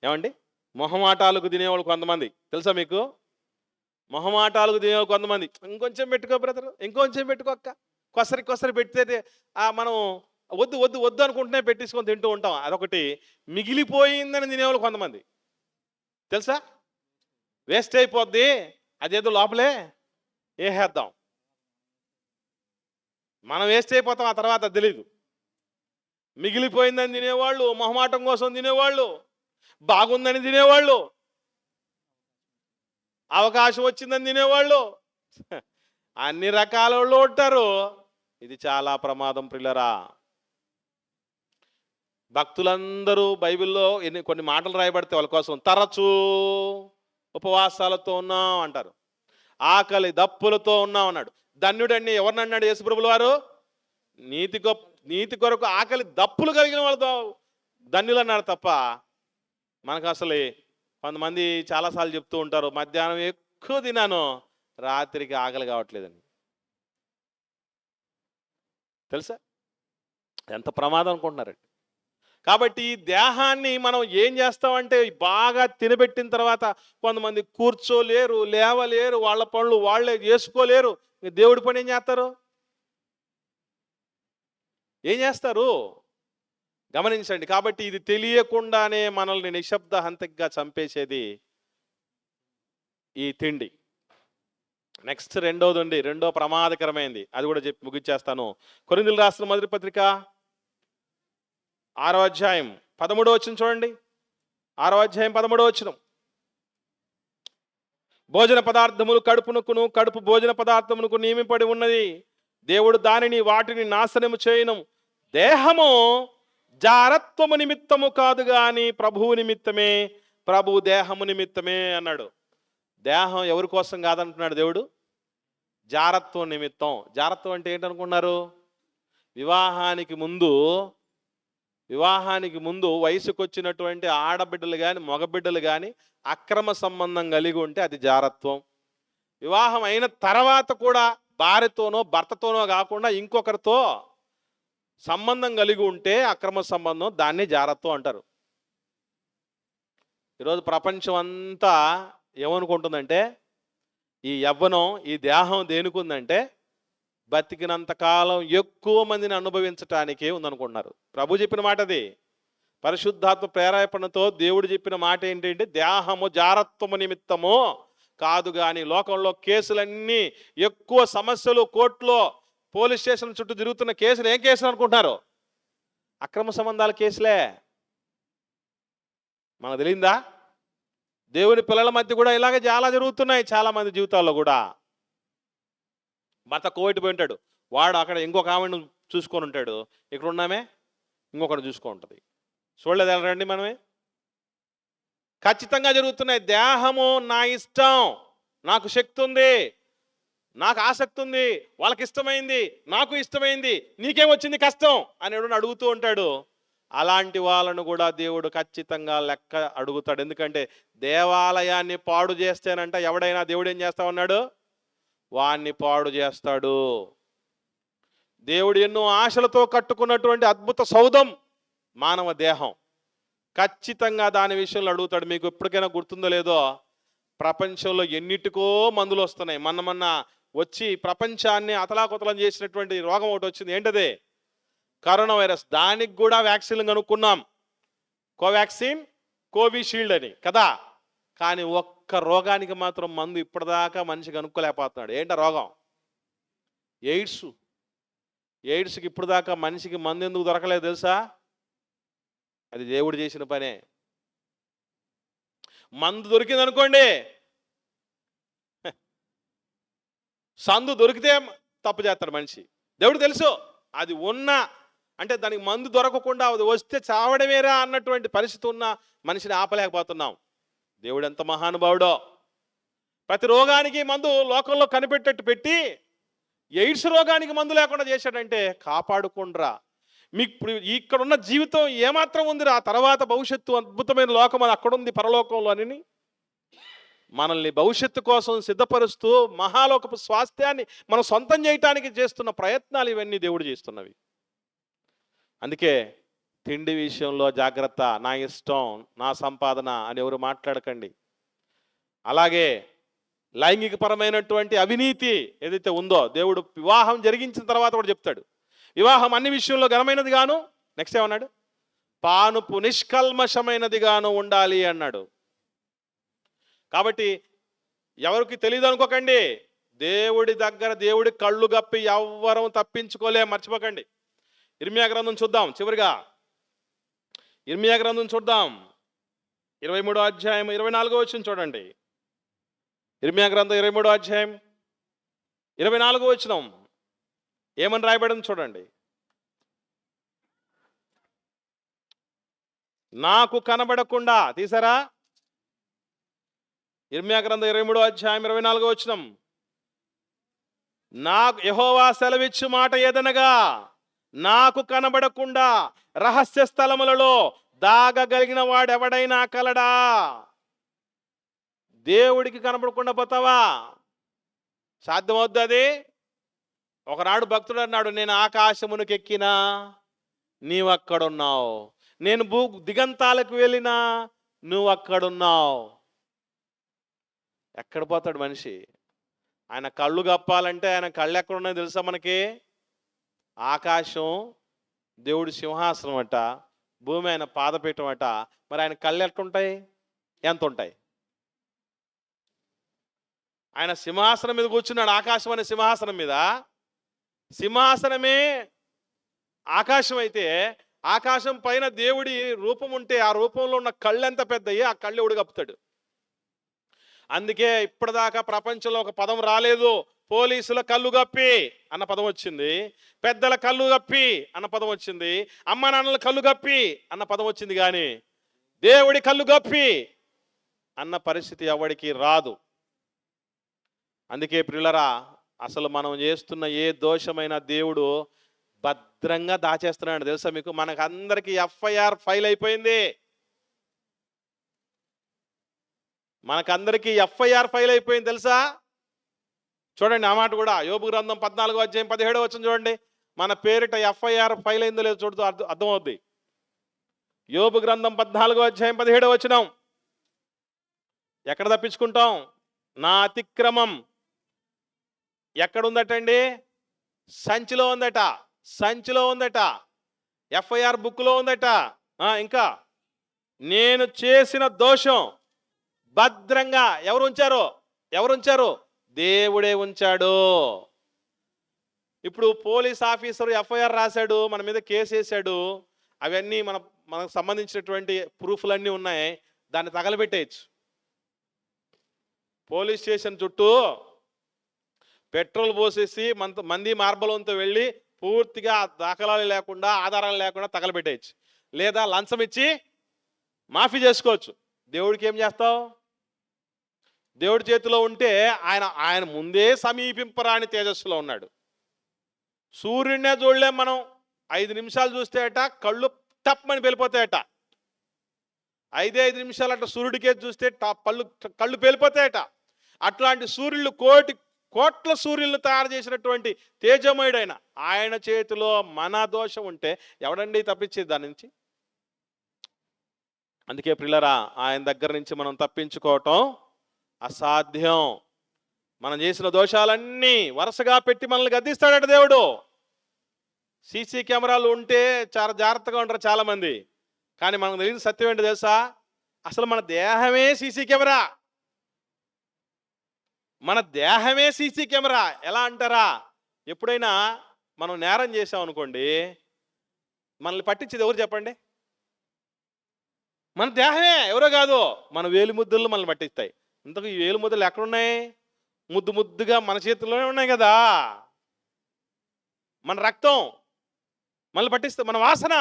ఏమండి? మొహమాటాలకు తినేవాళ్ళు కొంతమంది తెలుసా మీకు? మొహమాటాలకు తినేవాళ్ళు కొంతమంది, ఇంకొంచెం పెట్టుకో బ్రదర్, ఇంకొంచెం పెట్టుకో అక్క, కొసరి పెడితే మనం వద్దు వద్దు వద్దు అనుకుంటూనే పెట్టించుకొని తింటూ ఉంటాం. అదొకటి. మిగిలిపోయిందని తినేవాళ్ళు కొంతమంది తెలుసా? వేస్ట్ అయిపోద్ది, అదేదో లోపలే వేసేద్దాం. మనం వేస్ట్ అయిపోతాం, ఆ తర్వాత తెలీదు. మిగిలిపోయిందని తినేవాళ్ళు, మొహమాటం కోసం తినేవాళ్ళు, బాగుందని తినేవాళ్ళు, అవకాశం వచ్చిందని తినేవాళ్ళు, అన్ని రకాల వాళ్ళు ఉంటారు. ఇది చాలా ప్రమాదం ప్రియులరా. భక్తులందరూ బైబిల్లో కొన్ని మాటలు రాయబడితే వాళ్ళ కోసం తరచూ ఉపవాసాలతో ఉన్నాం అంటారు, ఆకలి దప్పులతో ఉన్నాం అన్నాడు. ధన్యుడండి ఎవరిని అన్నాడు యేసుప్రభుల వారు? నీతి కొరకు ఆకలి దప్పులు కలిగిన వాళ్ళతో ధన్యులు అన్నాడు తప్ప, మనకు అసలు కొంతమంది చాలాసార్లు చెప్తూ ఉంటారు, మధ్యాహ్నం ఎక్కువ తిన్నాను, రాత్రికి ఆకలి కావట్లేదని. తెలుసా ఎంత ప్రమాదం అనుకుంటున్నారండి? కాబట్టి ఈ దేహాన్ని మనం ఏం చేస్తామంటే, బాగా తినబెట్టిన తర్వాత కొంతమంది కూర్చోలేరు, లేవలేరు, వాళ్ళ పనులు వాళ్ళే చేసుకోలేరు. దేవుడి పని ఏం చేస్తారు? గమనించండి. కాబట్టి ఇది తెలియకుండానే మనల్ని నిశ్శబ్ద హంతకిగా చంపేసేది ఈ తిండి. నెక్స్ట్ రెండోది ఉంది, రెండో ప్రమాదకరమైంది, అది కూడా చెప్పి ముగించేస్తాను. కొరింథీయులకు రాసిన మొదటి పత్రిక 6వ అధ్యాయం 13వ వచనం చూడండి. 6వ అధ్యాయం 13వ వచనం. భోజన పదార్థములు కడుపునకును, కడుపు భోజన పదార్థమునకు నియమింపడి ఉన్నది. దేవుడు దానిని వాటిని నాశనము చేయను. దేహము జారత్వము నిమిత్తము కాదు గాని ప్రభువు నిమిత్తమే, ప్రభువు దేహము నిమిత్తమే అన్నాడు. దేహం ఎవరి కోసం కాదంటున్నాడు దేవుడు? జారత్వం నిమిత్తం. జారత్వం అంటే ఏంటనుకున్నారు? వివాహానికి ముందు వయసుకు వచ్చినటువంటి ఆడబిడ్డలు కానీ మగబిడ్డలు కానీ అక్రమ సంబంధం కలిగి ఉంటే అది జారత్వం. వివాహం అయిన తర్వాత కూడా భార్యతోనో భర్తతోనో కాకుండా ఇంకొకరితో సంబంధం కలిగి ఉంటే అక్రమ సంబంధం, దాన్ని జారత్వం అంటారు. ఈరోజు ప్రపంచం అంతా ఏమనుకుంటుందంటే ఈ యవ్వనం, ఈ దేహం దేనికుందంటే బతికినంత కాలం ఎక్కువ మందిని అనుభవించటానికే ఉందనుకుంటున్నారు. ప్రభు చెప్పిన మాట అది. పరిశుద్ధాత్మ ప్రేరేపణతో దేవుడు చెప్పిన మాట ఏంటంటే దేహము జారత్వము నిమిత్తము కాదు కానీ. లోకంలో కేసులన్నీ ఎక్కువ సమస్యలు కోర్టులో పోలీస్ స్టేషన్ చుట్టూ తిరుగుతున్న కేసులు ఏం కేసులు అనుకుంటున్నారు? అక్రమ సంబంధాల కేసులే. మనకు తెలియందా? దేవుని పిల్లల మధ్య కూడా ఇలాగే చాలా జరుగుతున్నాయి. చాలా మంది జీవితాల్లో కూడా భర్త కోవిడ్ పోయి ఉంటాడు, వాడు అక్కడ ఇంకొక ఆమెను చూసుకొని ఉంటాడు, ఇక్కడ ఉన్నామే ఇంకొకటి చూసుకొని ఉంటుంది. చూడలేదు వెళ్ళరండి మనమే? ఖచ్చితంగా జరుగుతున్నాయి. దేహము నా ఇష్టం, నాకు శక్తి ఉంది, నాకు ఆసక్తి ఉంది, వాళ్ళకి ఇష్టమైంది, నాకు ఇష్టమైంది, నీకేమొచ్చింది కష్టం అని అడుగుతూ ఉంటాడు. అలాంటి వాళ్ళను కూడా దేవుడు ఖచ్చితంగా లెక్క అడుగుతాడు. ఎందుకంటే దేవాలయాన్ని పాడు చేస్తేనంట ఎవడైనా దేవుడు ఏం చేస్తా ఉన్నాడు? వాణ్ణి పాడు చేస్తాడు. దేవుడు ఎన్నో ఆశలతో కట్టుకున్నటువంటి అద్భుత సౌధం మానవ దేహం. ఖచ్చితంగా దాని విషయంలో అడుగుతాడు. మీకు ఎప్పటికైనా గుర్తుందో లేదో, ప్రపంచంలో ఎన్నిటికో మందులు వస్తున్నాయి. మొన్న వచ్చి ప్రపంచాన్ని అతలాకుతలం చేసినటువంటి రోగం ఒకటి వచ్చింది. ఏంటది? Corona virus. దానికి కూడా వ్యాక్సిన్లు కనుక్కున్నాం, కోవాక్సిన్, కోవిషీల్డ్ అని కదా. కానీ ఒక్క రోగానికి మాత్రం మందు ఇప్పటిదాకా మనిషి కనుక్కోలేకపోతున్నాడు. ఏంట రోగం? ఎయిడ్స్. ఎయిడ్స్కి ఇప్పుడు దాకా మనిషికి మందు ఎందుకు దొరకలేదు తెలుసా? అది దేవుడు చేసిన పనే. మందు దొరికింది అనుకోండి, సందు దొరికితే తప్పు చేస్తాడు మనిషి. దేవుడు తెలుసు అది ఉన్నా అంటే దానికి మందు దొరకకుండా అది వస్తే చావడమేరా అన్నటువంటి పరిస్థితి ఉన్న మనిషిని ఆపలేకపోతున్నాం. దేవుడు ఎంత మహానుభావుడో. ప్రతి రోగానికి మందు లోకంలో కనిపెట్టేట్టు పెట్టి ఎయిడ్స్ రోగానికి మందు లేకుండా చేశాడంటే కాపాడుకుండ్రా. మీకు ఇప్పుడు ఇక్కడున్న జీవితం ఏమాత్రం ఉంది, ఆ తర్వాత భవిష్యత్తు అద్భుతమైన లోకం అది అక్కడుంది పరలోకంలో అని మనల్ని భవిష్యత్తు కోసం సిద్ధపరుస్తూ మహాలోకపు స్వాస్థ్యాన్ని మనం సొంతం చేయటానికి చేస్తున్న ప్రయత్నాలు ఇవన్నీ దేవుడు చేస్తున్నవి. అందుకే తిండి విషయంలో జాగ్రత్త. నా ఇష్టం, నా సంపాదన అని ఎవరు మాట్లాడకండి. అలాగే లైంగిక పరమైనటువంటి అవినీతి ఏదైతే ఉందో దేవుడు వివాహం జరిగించిన తర్వాత కూడా చెప్తాడు. వివాహం అన్ని విషయంలో ఘనమైనది గాను, నెక్స్ట్ ఏమన్నాడు? పానుపు నిష్కల్మషమైనది గాను ఉండాలి అన్నాడు. కాబట్టి ఎవరికి తెలియదు అనుకోకండి, దేవుడి దగ్గర దేవుడి కళ్ళు గప్పి ఎవ్వరం తప్పించుకోలే, మర్చిపోకండి. ఇర్మియా గ్రంథం చూద్దాం. చివరిగా ఇర్మియా గ్రంథం చూద్దాం. 23వ అధ్యాయం 24వ వచనం చూడండి. ఇర్మియా గ్రంథం 23వ అధ్యాయం 24వ వచనం ఏమని రాయబడింది చూడండి. నాకు కనబడకుండా, తీసారా? ఇర్మియా గ్రంథం 23వ అధ్యాయం 24వ వచనం, నాకు యెహోవా సెలవిచ్చు మాట ఏదనగా, నాకు కనబడకుండా రహస్య స్థలములలో దాగగలిగిన వాడెవడైనా కలడా? దేవుడికి కనబడకుండా పోతావా? సాధ్యమవుద్ది అది? ఒకనాడు భక్తుడు అన్నాడు, నేను ఆకాశమునికి ఎక్కినా నీవు అక్కడున్నావు, నేను దిగంతాలకు వెళ్ళినా నువ్వు అక్కడున్నావు. ఎక్కడ పోతాడు మనిషి? ఆయన కళ్ళు కప్పాలంటే ఆయన కళ్ళు ఎక్కడున్నాయో తెలుసా మనకి? ఆకాశం దేవుడి సింహాసనం అట, భూమి ఆయన పాదపీఠం అట. మరి ఆయన కళ్ళు ఎట్లుంటాయి? ఎంత ఉంటాయి? ఆయన సింహాసనం మీద కూర్చున్నాడు, ఆకాశం అనే సింహాసనం మీద. సింహాసనమే ఆకాశం అయితే ఆకాశం పైన దేవుడి రూపం ఉంటే ఆ రూపంలో ఉన్న కళ్ళు ఎంత పెద్దయి, ఆ కళ్ళు ఎవడు కప్పుతాడు? అందుకే ఇప్పటిదాకా ప్రపంచంలో ఒక పదం రాలేదు. పోలీసుల కళ్ళు గప్పి అన్న పదం వచ్చింది, పెద్దల కళ్ళు గప్పి అన్న పదం వచ్చింది, అమ్మ నాన్నల కళ్ళు గప్పి అన్న పదం వచ్చింది. కానీ దేవుడి కళ్ళు గప్పి అన్న పరిస్థితి ఎవడికి రాదు. అందుకే ప్రియులరా, అసలు మనం చేస్తున్న ఏ దోషమైన దేవుడు భద్రంగా దాచేస్తున్నాడు. తెలుసా మీకు? మనకందరికీ ఎఫ్ఐఆర్ ఫైల్ అయిపోయింది. మనకందరికీ ఎఫ్ఐఆర్ ఫైల్ అయిపోయింది తెలుసా? చూడండి, ఆ మాట కూడా యోబు గ్రంథం 14:17 చూడండి. మన పేరిట ఎఫ్ఐఆర్ ఫైల్ అయిందో లేదో చూడుతూ అర్థమవుద్ది. యోబు గ్రంథం 14:17 ఎక్కడ తప్పించుకుంటాం? నా అతిక్రమం ఎక్కడుందటండి? సంచిలో ఉందట. సంచిలో ఉందట. ఎఫ్ఐఆర్ బుక్లో ఉందట. ఇంకా నేను చేసిన దోషం భద్రంగా ఎవరు ఉంచారు? దేవుడే ఉంచాడు. ఇప్పుడు పోలీస్ ఆఫీసర్ ఎఫ్ఐఆర్ రాశాడు, మన మీద కేసు వేసాడు, అవన్నీ మనకు సంబంధించినటువంటి ప్రూఫ్లన్నీ ఉన్నాయి, దాన్ని తగలబెట్టేయచ్చు. పోలీస్ స్టేషన్ చుట్టూ పెట్రోల్ పోసేసి మంది మార్బలంతో వెళ్ళి పూర్తిగా దాఖలాలు లేకుండా, ఆధారాలు లేకుండా తగలబెట్టేయచ్చు. లేదా లంచం ఇచ్చి మాఫీ చేసుకోవచ్చు. దేవుడికి ఏం చేస్తావు? దేవుడి చేతిలో ఉంటే ఆయన ముందే సమీపింపరాని తేజస్సులో ఉన్నాడు. సూర్యుడినే చూడలేం మనం. 5 నిమిషాలు చూస్తే అట కళ్ళు టప్మని పేలిపోతాయట. 5 నిమిషాలు అట సూర్యుడికే చూస్తే కళ్ళు పేలిపోతాయట. అట్లాంటి సూర్యులు కోట్ల సూర్యులను తయారు చేసినటువంటి తేజమయుడైన ఆయన చేతిలో మన దోషం ఉంటే ఎవడండి తప్పించేది దాని నుంచి? అందుకే ప్రియులరా, ఆయన దగ్గర నుంచి మనం తప్పించుకోవటం అసాధ్యం. మనం చేసిన దోషాలన్నీ వరుసగా పెట్టి మనల్ని గద్దిస్తాడట దేవుడు. సీసీ కెమెరాలు ఉంటే చాలా జాగ్రత్తగా ఉంటారు చాలామంది. కానీ మనకు తెలియని సత్యం ఏంటి తెలుసా? అసలు మన దేహమే సీసీ కెమెరా. మన దేహమే సీసీ కెమెరా. ఎలా అంటారా? ఎప్పుడైనా మనం నేరం చేసాం అనుకోండి, మనల్ని పట్టించేది ఎవరు చెప్పండి? మన దేహమే, ఎవరో కాదు. మన వేలిముద్దులు మనల్ని పట్టిస్తాయి. ఇంతకు ఈ వేలిముద్దులు ఎక్కడున్నాయి? ముద్దుగా మన చేతుల్లోనే ఉన్నాయి కదా. మన రక్తం మనల్ని పట్టిస్తుంది, మన వాసన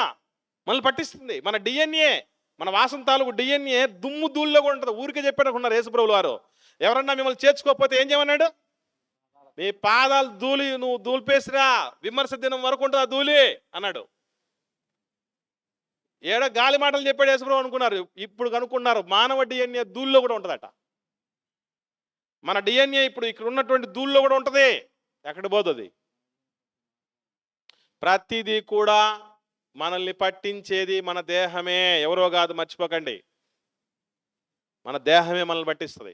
మనల్ని పట్టిస్తుంది, మన డిఎన్ఏ, మన వాసన తాలూకు డిఎన్ఏ దుమ్ము ధూళిలో కూడా ఉంటుంది. ఊరికే చెప్పాడనుకున్నారు యేసుప్రభుల వారు. ఎవరన్నా మిమ్మల్ని చేర్చుకోకపోతే ఏం చేయమన్నాడు? మీ పాదాలు నువ్వు ధూళిపేసిరా, విమర్శ దినం వరకు ఉంటుంది ఆ ధూళి అన్నాడు. ఏడో గాలి మాటలు చెప్పాడు యేసుప్రభు అనుకున్నారు. ఇప్పుడు కనుక్కున్నారు మానవ డిఎన్ఏ ధూళిలో కూడా ఉంటుందట. మన డిఎన్ఏ ఇప్పుడు ఇక్కడ ఉన్నటువంటి ధూళిలో కూడా ఉంటుంది. ఎక్కడ పోతుంది? ప్రతిదీ కూడా మనల్ని పట్టించేది మన దేహమే, ఎవరో కాదు, మర్చిపోకండి. మన దేహమే మనల్ని పట్టిస్తుంది.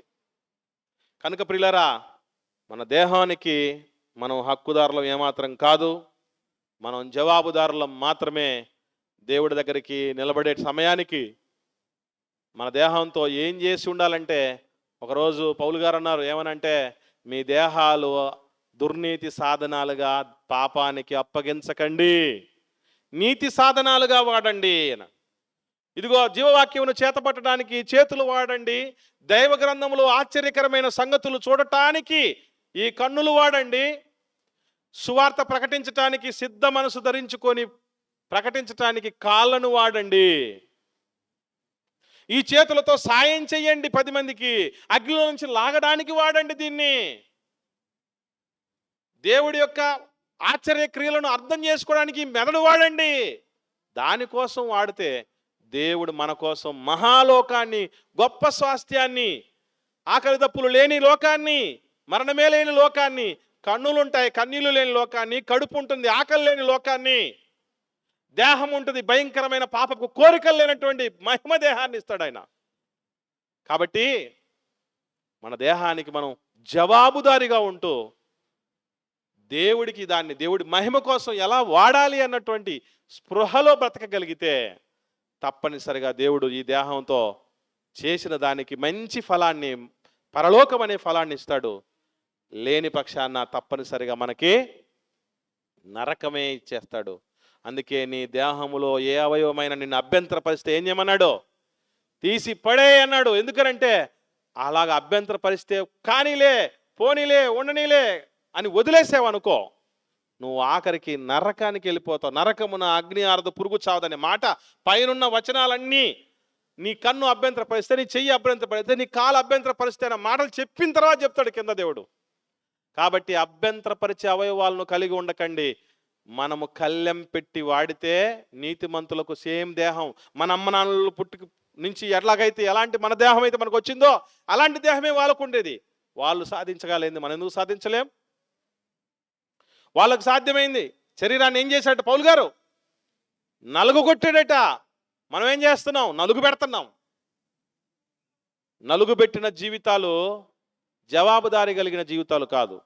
కనుక ప్రియులరా, మన దేహానికి మనం హక్కుదారులం ఏమాత్రం కాదు. మనం జవాబుదారులం మాత్రమే. దేవుడి దగ్గరికి నిలబడే సమయానికి మన దేహంతో ఏం చేసి ఉండాలంటే, ఒకరోజు పౌలు గారు అన్నారు, ఏమనంటే, మీ దేహాలు దుర్నీతి సాధనాలుగా పాపానికి అప్పగించకండి, నీతి సాధనాలుగా వాడండి. ఇదిగో జీవవాక్యమును చేతపట్టడానికి చేతులు వాడండి, దైవ గ్రంథములో ఆశ్చర్యకరమైన సంగతులు చూడటానికి ఈ కన్నులు వాడండి, సువార్త ప్రకటించటానికి సిద్ధ మనసు ధరించుకొని ప్రకటించటానికి కాళ్ళను వాడండి, ఈ చేతులతో సాయం చెయ్యండి 10 మందికి, అగ్నిలో నుంచి లాగడానికి వాడండి దీన్ని. దేవుడి యొక్క ఆశ్చర్య క్రియలను అర్థం చేసుకోవడానికి మెదడు వాడండి. దానికోసం వాడితే దేవుడు మన కోసం మహాలోకాన్ని, గొప్ప స్వాస్థ్యాన్ని, ఆకలి దప్పులు లేని లోకాన్ని, మరణమే లేని లోకాన్ని, కన్నులుంటాయి కన్నీళ్లు లేని లోకాన్ని, కడుపు ఉంటుంది ఆకలి లేని లోకాన్ని, దేహం ఉంటుంది భయంకరమైన పాపకు కోరికలు లేనటువంటి మహిమ దేహాన్ని ఇస్తాడు ఆయన. కాబట్టి మన దేహానికి మనం జవాబుదారీగా ఉంటూ దేవుడి మహిమ కోసం ఎలా వాడాలి అన్నటువంటి స్పృహలో బ్రతకగలిగితే తప్పనిసరిగా దేవుడు ఈ దేహంతో చేసిన దానికి మంచి ఫలాన్ని, పరలోకం అనే ఫలాన్ని ఇస్తాడు. లేని పక్షాన తప్పనిసరిగా మనకి నరకమే ఇచ్చేస్తాడు. అందుకే నీ దేహములో ఏ అవయవమైన నిన్ను అభ్యంతర పరిస్థితి ఏం చేయమన్నాడు? తీసి పడే అన్నాడు. ఎందుకనంటే అలాగ అభ్యంతర పరిస్తే కానీలే, పోనీలే, ఉండనీలే అని వదిలేసావనుకో, నువ్వు ఆఖరికి నరకానికి వెళ్ళిపోతావు. నరకమున అగ్ని ఆరదు, పురుగు చావదనే మాట పైనున్న వచనాలన్నీ నీ కన్ను అభ్యంతర పరిస్తే, నీ చెయ్యి అభ్యంతర పరిస్తే, నీ కాలు అభ్యంతర పరిస్తే అన్న మాటలు చెప్పిన తర్వాత చెప్తాడు కింద దేవుడు. కాబట్టి అభ్యంతరపరిచే అవయవాలను కలిగి ఉండకండి. మనము కళ్ళెం పెట్టి వాడితే నీతిమంతులకు సేమ్ దేహం, మన అమ్మ నాన్నలు పుట్టుకు నుంచి ఎట్లాగైతే ఎలాంటి మన దేహం అయితే మనకు వచ్చిందో అలాంటి దేహమే వాళ్ళకు ఉండేది. వాళ్ళు సాధించగలిగింది మనం ఎందుకు సాధించలేం? వాళ్ళకు సాధ్యమైంది. శరీరాన్ని ఏం చేశాడట పౌలు గారు? నలుగు కొట్టాడట. మనం ఏం చేస్తున్నాం? నలుగు పెడుతున్నాం. నలుగు పెట్టిన జీవితాలు జవాబుదారీ కలిగిన జీవితాలు కాదు.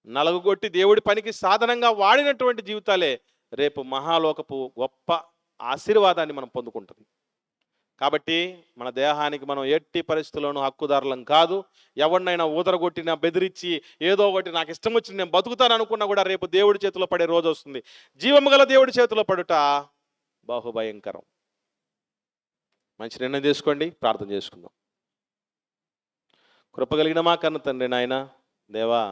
నలుగు కొట్టి దేవుడి పనికి సాధనంగా వాడినటువంటి జీవితాలే రేపు మహాలోకపు గొప్ప ఆశీర్వాదాన్ని మనం పొందుకుంటుంది. కాబట్టి మన దేహానికి మనం ఎట్టి పరిస్థితుల్లోనూ హక్కుదారులం కాదు. ఎవరినైనా ఊదరగొట్టినా, బెదిరించి, ఏదో ఒకటి నాకు ఇష్టం వచ్చింది నేను బతుకుతాను అనుకున్నా కూడా రేపు దేవుడి చేతిలో పడే రోజు వస్తుంది. జీవము గల దేవుడి చేతిలో పడుట బహుభయంకరం. మంచి నిర్ణయం తీసుకోండి. ప్రార్థన చేసుకుందాం. కృపగలిగిన మా కన్న తండ్రి, నాయన దేవా,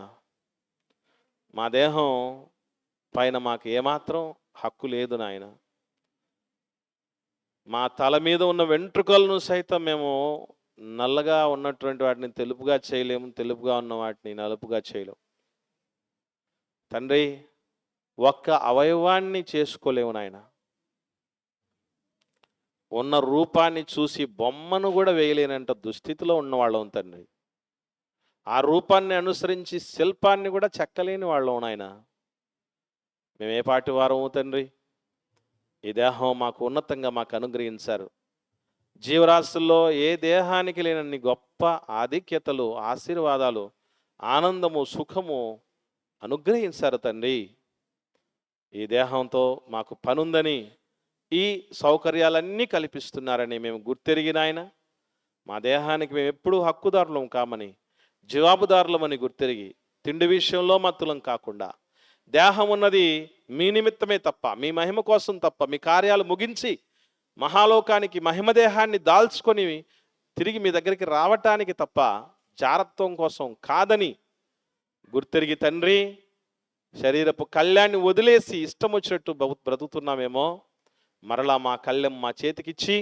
మా దేహం పైన మాకు ఏమాత్రం హక్కు లేదు నాయన. మా తల మీద ఉన్న వెంట్రుకలను సైతం మేము నల్లగా ఉన్నటువంటి వాటిని తెలుపుగా చేయలేము, తెలుపుగా ఉన్న వాటిని నలుపుగా చేయలేము తండ్రి. ఒక్క అవయవాన్ని చేసుకోలేము నాయన. ఉన్న రూపాన్ని చూసి బొమ్మను కూడా వేయలేనంత దుస్థితిలో ఉన్నవాళ్ళం తండ్రి. ఆ రూపాన్ని అనుసరించి శిల్పాన్ని కూడా చెక్కలేని వాళ్ళం నాయన. మేము ఏ పాటి వారము తండ్రి? ఈ దేహం మాకు ఉన్నతంగా మాకు అనుగ్రహించారు. జీవరాశుల్లో ఏ దేహానికి లేనన్ని గొప్ప ఆధిక్యతలు, ఆశీర్వాదాలు, ఆనందము, సుఖము అనుగ్రహించారు తండ్రి. ఈ దేహంతో మాకు పనుందని ఈ సౌకర్యాలన్నీ కల్పిస్తున్నారని మేము గుర్తెరిగిన ఆయన, మా దేహానికి మేము ఎప్పుడూ హక్కుదారులం కామని, జవాబుదారులమని గుర్తెరిగి, తిండి విషయంలో మత్తులం కాకుండా, దేహం ఉన్నది మీ నిమిత్తమే తప్ప, మీ మహిమ కోసం తప్ప, మీ కార్యాలు ముగించి మహాలోకానికి మహిమ దేహాన్ని దాల్చుకొని తిరిగి మీ దగ్గరికి రావటానికి తప్ప జారత్వం కోసం కాదని గుర్తెరిగి తండ్రి, శరీరపు కళ్యాణ్ణి వదిలేసి ఇష్టం వచ్చినట్టు బ్రతుకుతున్నామేమో. మరలా మా కళ్యం మా చేతికిచ్చి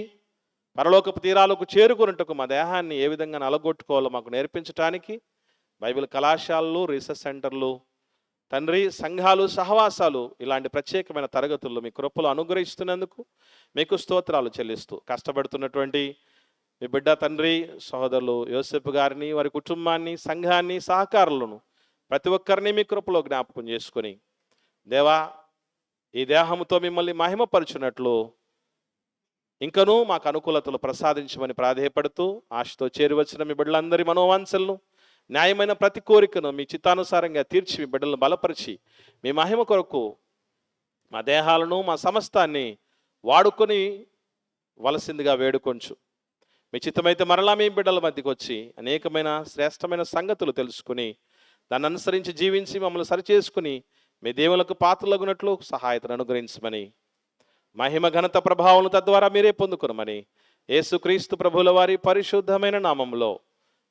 పరలోకపు తీరాలకు చేరుకున్నట్టుకు మా దేహాన్ని ఏ విధంగా నలగొట్టుకోవాలో మాకు నేర్పించడానికి బైబిల్ కళాశాలలు, రీసెర్చ్ సెంటర్లు తండ్రి, సంఘాలు, సహవాసాలు, ఇలాంటి ప్రత్యేకమైన తరగతుల్లో మీ కృపలు అనుగ్రహిస్తున్నందుకు మీకు స్తోత్రాలు చెల్లిస్తూ, కష్టపడుతున్నటువంటి మీ బిడ్డ తండ్రి సహోదరులు యోసేపు గారిని, వారి కుటుంబాన్ని, సంఘాన్ని, సహకారులను ప్రతి ఒక్కరిని మీ కృపలో జ్ఞాపకం చేసుకొని దేవా, ఈ దేహంతో మిమ్మల్ని మహిమపరచునట్లు ఇంకనూ మాకు అనుకూలతలు ప్రసాదించమని ప్రాధేయపడుతూ, ఆశతో చేరువచ్చిన మీ బిడ్డలందరి మనోవాంఛలను, న్యాయమైన ప్రతి కోరికను మీ చిత్తానుసారంగా తీర్చి మీ బిడ్డలను బలపరిచి మీ మహిమ కొరకు మా దేహాలను, మా సమస్తాన్ని వాడుకొని వలసిందిగా వేడుకొంచు. మీ చిత్తమైతే మరలా మీ బిడ్డల మధ్యకి వచ్చి అనేకమైన శ్రేష్టమైన సంగతులు తెలుసుకుని దాన్ని అనుసరించి జీవించి మమ్మల్ని సరిచేసుకుని మీ దేవులకు పాత్రలగునట్లు సహాయతను అనుగ్రహించమని, మహిమ ఘనత ప్రభావం తద్వారా మీరే పొందుకునమని యేసుక్రీస్తు ప్రభువుల వారి పరిశుద్ధమైన నామంలో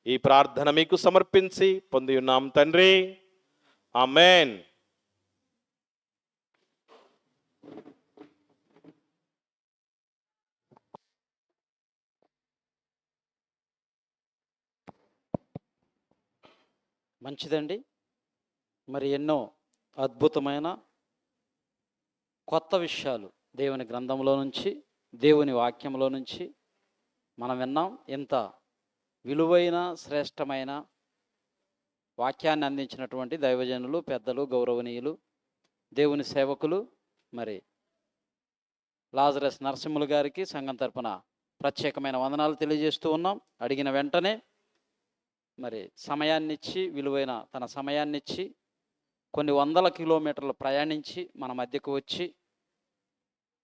ఈ ప్రార్థన మీకు సమర్పించి పొంది ఉన్నాం తండ్రి. ఆమేన్. మంచిదండి. మరి ఎన్నో అద్భుతమైన కొత్త విషయాలు దేవుని గ్రంథంలో నుంచి, దేవుని వాక్యంలో నుంచి మనం విన్నాం. ఇంత విలువైన శ్రేష్టమైన వాక్యాన్ని అందించినటువంటి దైవజనులు, పెద్దలు, గౌరవనీయులు, దేవుని సేవకులు మరి లాజరస్ నరసింహులు గారికి సంఘం తరపున ప్రత్యేకమైన వందనాలు తెలియజేస్తూ ఉన్నాం. అడిగిన వెంటనే మరి సమయాన్నిచ్చి, విలువైన తన సమయాన్నిచ్చి కొన్ని వందల కిలోమీటర్లు ప్రయాణించి మన మధ్యకు వచ్చి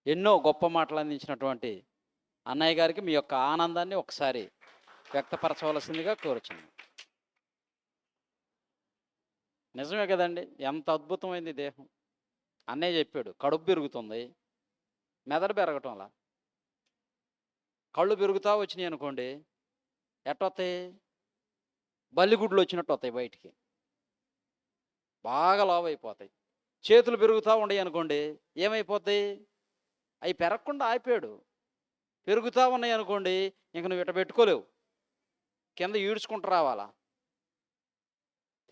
ఎన్నో గొప్ప మాటలు అందించినటువంటి అన్నయ్య గారికి మీ యొక్క ఆనందాన్ని ఒకసారి వ్యక్తపరచవలసిందిగా కోరుచున్నాను. నిజమే కదండి, ఎంత అద్భుతమైంది దేహం. అన్నయ్య చెప్పాడు, కడుపు పెరుగుతుంది, మెదడు పెరగటంలా. కళ్ళు పెరుగుతా వచ్చినాయి అనుకోండి, ఎట్టొస్తాయి? బల్లిగుడ్లు వచ్చినట్టు వస్తాయి బయటికి, బాగా లావు అయిపోతాయి. చేతులు పెరుగుతూ ఉన్నాయి అనుకోండి, ఏమైపోతాయి? అవి పెరగకుండా ఆపాడు. పెరుగుతూ ఉన్నాయి అనుకోండి, ఇంక నువ్వు ఇట పెట్టుకోలేవు, కింద ఈడ్చుకుంటూ రావాలా.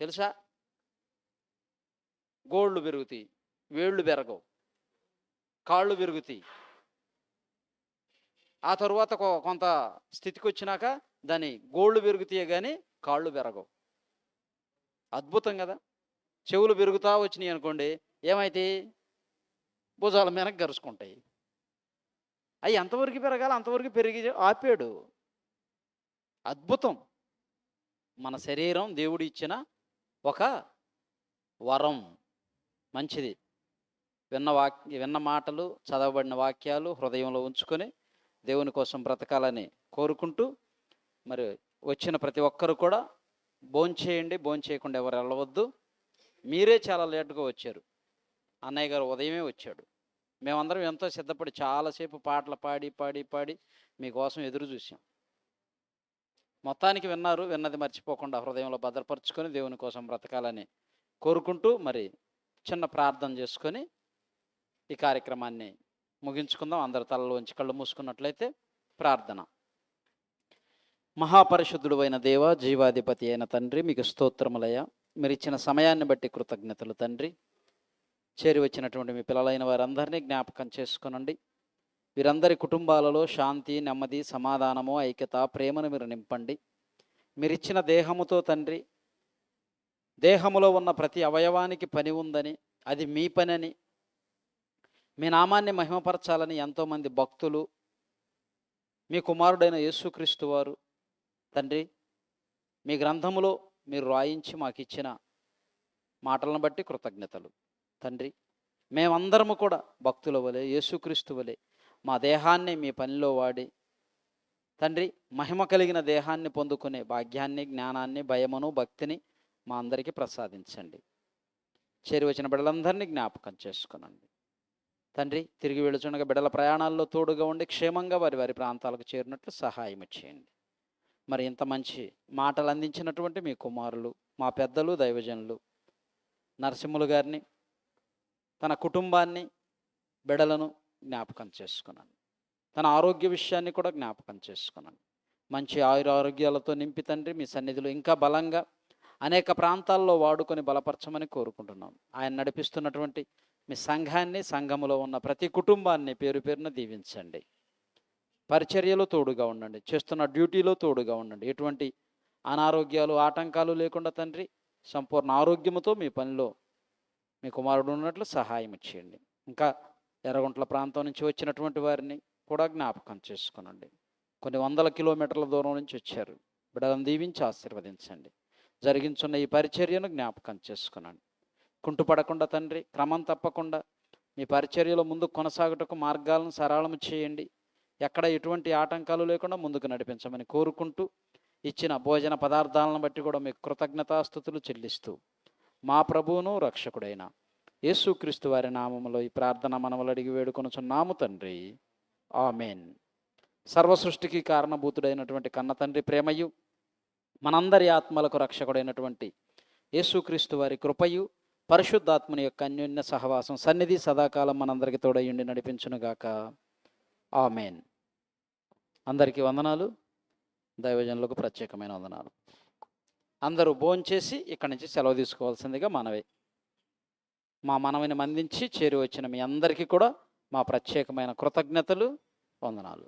తెలుసా? గోళ్ళు పెరుగుతాయి, వేళ్ళు పెరగవు, కాళ్ళు పెరుగుతాయి. ఆ తరువాత కొంత స్థితికి వచ్చినాక దాని గోళ్ళు పెరుగుతాయి కానీ కాళ్ళు పెరగవు. అద్భుతం కదా. చెవులు పెరుగుతూ వచ్చినాయి అనుకోండి, ఏమైతాయి? భుజాల మీదకి గరుచుకుంటాయి. అవి ఎంతవరకు పెరగాలి అంతవరకు పెరిగి ఆపాడు. అద్భుతం. మన శరీరం దేవుడు ఇచ్చిన ఒక వరం. మంచిది. విన్న మాటలు, చదవబడిన వాక్యాలు హృదయంలో ఉంచుకొని దేవుని కోసం బ్రతకాలని కోరుకుంటూ, మరి వచ్చిన ప్రతి ఒక్కరు కూడా భోంచేయండి, భోంచేయకుండా ఎవరు వెళ్ళవద్దు. మీరే చాలా లేటుగా వచ్చారు. అన్నయ్య గారు ఉదయమే వచ్చాడు. మేమందరం ఎంతో సిద్ధపడి చాలాసేపు పాటలు పాడి పాడి పాడి మీకోసం ఎదురు చూసాం. మొత్తానికి విన్నారు. విన్నది మర్చిపోకుండా హృదయంలో భద్రపరుచుకొని దేవుని కోసం బ్రతకాలని కోరుకుంటూ, మరి చిన్న ప్రార్థన చేసుకొని ఈ కార్యక్రమాన్ని ముగించుకుందాం. అందరు తలలోంచి కళ్ళు మూసుకున్నట్లయితే ప్రార్థన. మహాపరిశుద్ధుడు అయిన దేవ, జీవాధిపతి అయిన తండ్రి, మీకు స్తోత్రములయ్యా. మీరు ఇచ్చిన సమయాన్ని బట్టి కృతజ్ఞతలు తండ్రి. చేరి వచ్చినటువంటి మీ పిల్లలైన వారందరినీ జ్ఞాపకం చేసుకునండి. వీరందరి కుటుంబాలలో శాంతి, నెమ్మది, సమాధానము, ఐక్యత, ప్రేమను మీరు నింపండి. మీరిచ్చిన దేహముతో తండ్రి, దేహములో ఉన్న ప్రతి అవయవానికి పని ఉందని, అది మీ పనని, మీ నామాన్ని మహిమపరచాలని ఎంతోమంది భక్తులు మీ కుమారుడైన యేసుక్రీస్తు వారు తండ్రి మీ గ్రంథములో మీరు రాయించి మాకు ఇచ్చిన మాటలను బట్టి కృతజ్ఞతలు తండ్రి. మేమందరము కూడా భక్తుల వలె, యేసుక్రీస్తు వలె మా దేహాన్ని మీ పనిలో వాడి తండ్రి మహిమ కలిగిన దేహాన్ని పొందుకునే భాగ్యాన్ని, జ్ఞానాన్ని, భయమును, భక్తిని మా అందరికీ ప్రసాదించండి. చేరి వచ్చిన బిడ్డలందరినీ జ్ఞాపకం చేసుకునండి తండ్రి. తిరిగి వెళుచుండగా బిడ్డల ప్రయాణాల్లో తోడుగా ఉండి క్షేమంగా వారి వారి ప్రాంతాలకు చేరినట్లు సహాయం చేయండి. మరి ఇంత మంచి మాటలు అందించినటువంటి మీ కుమారులు, మా పెద్దలు, దైవజనులు నరసింహులు గారిని, తన కుటుంబాన్ని, బిడ్డలను జ్ఞాపకం చేసుకున్నాను. తన ఆరోగ్య విషయాన్ని కూడా జ్ఞాపకం చేసుకున్నాను. మంచి ఆరోగ్యాలతో నింపి తండ్రి మీ సన్నిధిలో ఇంకా బలంగా అనేక ప్రాంతాల్లో వాడుకొని బలపరచమని కోరుకుంటున్నాం. ఆయన నడిపిస్తున్నటువంటి మీ సంఘాన్ని, సంఘములో ఉన్న ప్రతి కుటుంబాన్ని పేరు పేరున దీవించండి. పరిచర్యలో తోడుగా ఉండండి, చేస్తున్న డ్యూటీలో తోడుగా ఉండండి. ఎటువంటి అనారోగ్యాలు, ఆటంకాలు లేకుండా తండ్రి సంపూర్ణ ఆరోగ్యముతో మీ పనిలో మీ కుమారుడు ఉన్నట్లు సహాయం చేయండి. ఇంకా ఎర్రగుంట్ల ప్రాంతం నుంచి వచ్చినటువంటి వారిని కూడా జ్ఞాపకం చేసుకునండి. కొన్ని వందల కిలోమీటర్ల దూరం నుంచి వచ్చారు. బిడ్డలను దీవించి ఆశీర్వదించండి. జరిగించున్న ఈ పరిచర్యను జ్ఞాపకం చేసుకునండి. కుంటుపడకుండా తండ్రి క్రమం తప్పకుండా మీ పరిచర్యలో ముందు కొనసాగుటకు మార్గాలను సరళము చేయండి. ఎక్కడ ఎటువంటి ఆటంకాలు లేకుండా ముందుకు నడిపించమని కోరుకుంటూ, ఇచ్చిన భోజన పదార్థాలను బట్టి కూడా మీకు కృతజ్ఞతాస్తుతులు చెల్లిస్తూ, మా ప్రభువును రక్షకుడైన యేసుక్రీస్తు వారి నామములో ఈ ప్రార్థన మనములు అడిగి వేడుకొనుచున్నాము తండ్రి. ఆమెన్. సర్వసృష్టికి కారణభూతుడైనటువంటి కన్న తండ్రి ప్రేమయు, మనందరి ఆత్మలకు రక్షకుడైనటువంటి యేసుక్రీస్తు వారి కృపయు, పరిశుద్ధాత్మని యొక్క అన్యోన్య సహవాసం, సన్నిధి సదాకాలం మనందరికీ తోడయ్యుండి నడిపించునుగాక. ఆమెన్. అందరికీ వందనాలు. దైవజనులకు ప్రత్యేకమైన వందనాలు. అందరూ భోంచేసి ఇక్కడి నుంచి సెలవు తీసుకోవాల్సిందిగా మనవి. మా మనవిని మందించి చేరి వచ్చిన మీ అందరికీ కూడా మా ప్రత్యేకమైన కృతజ్ఞతలు, వందనాలు.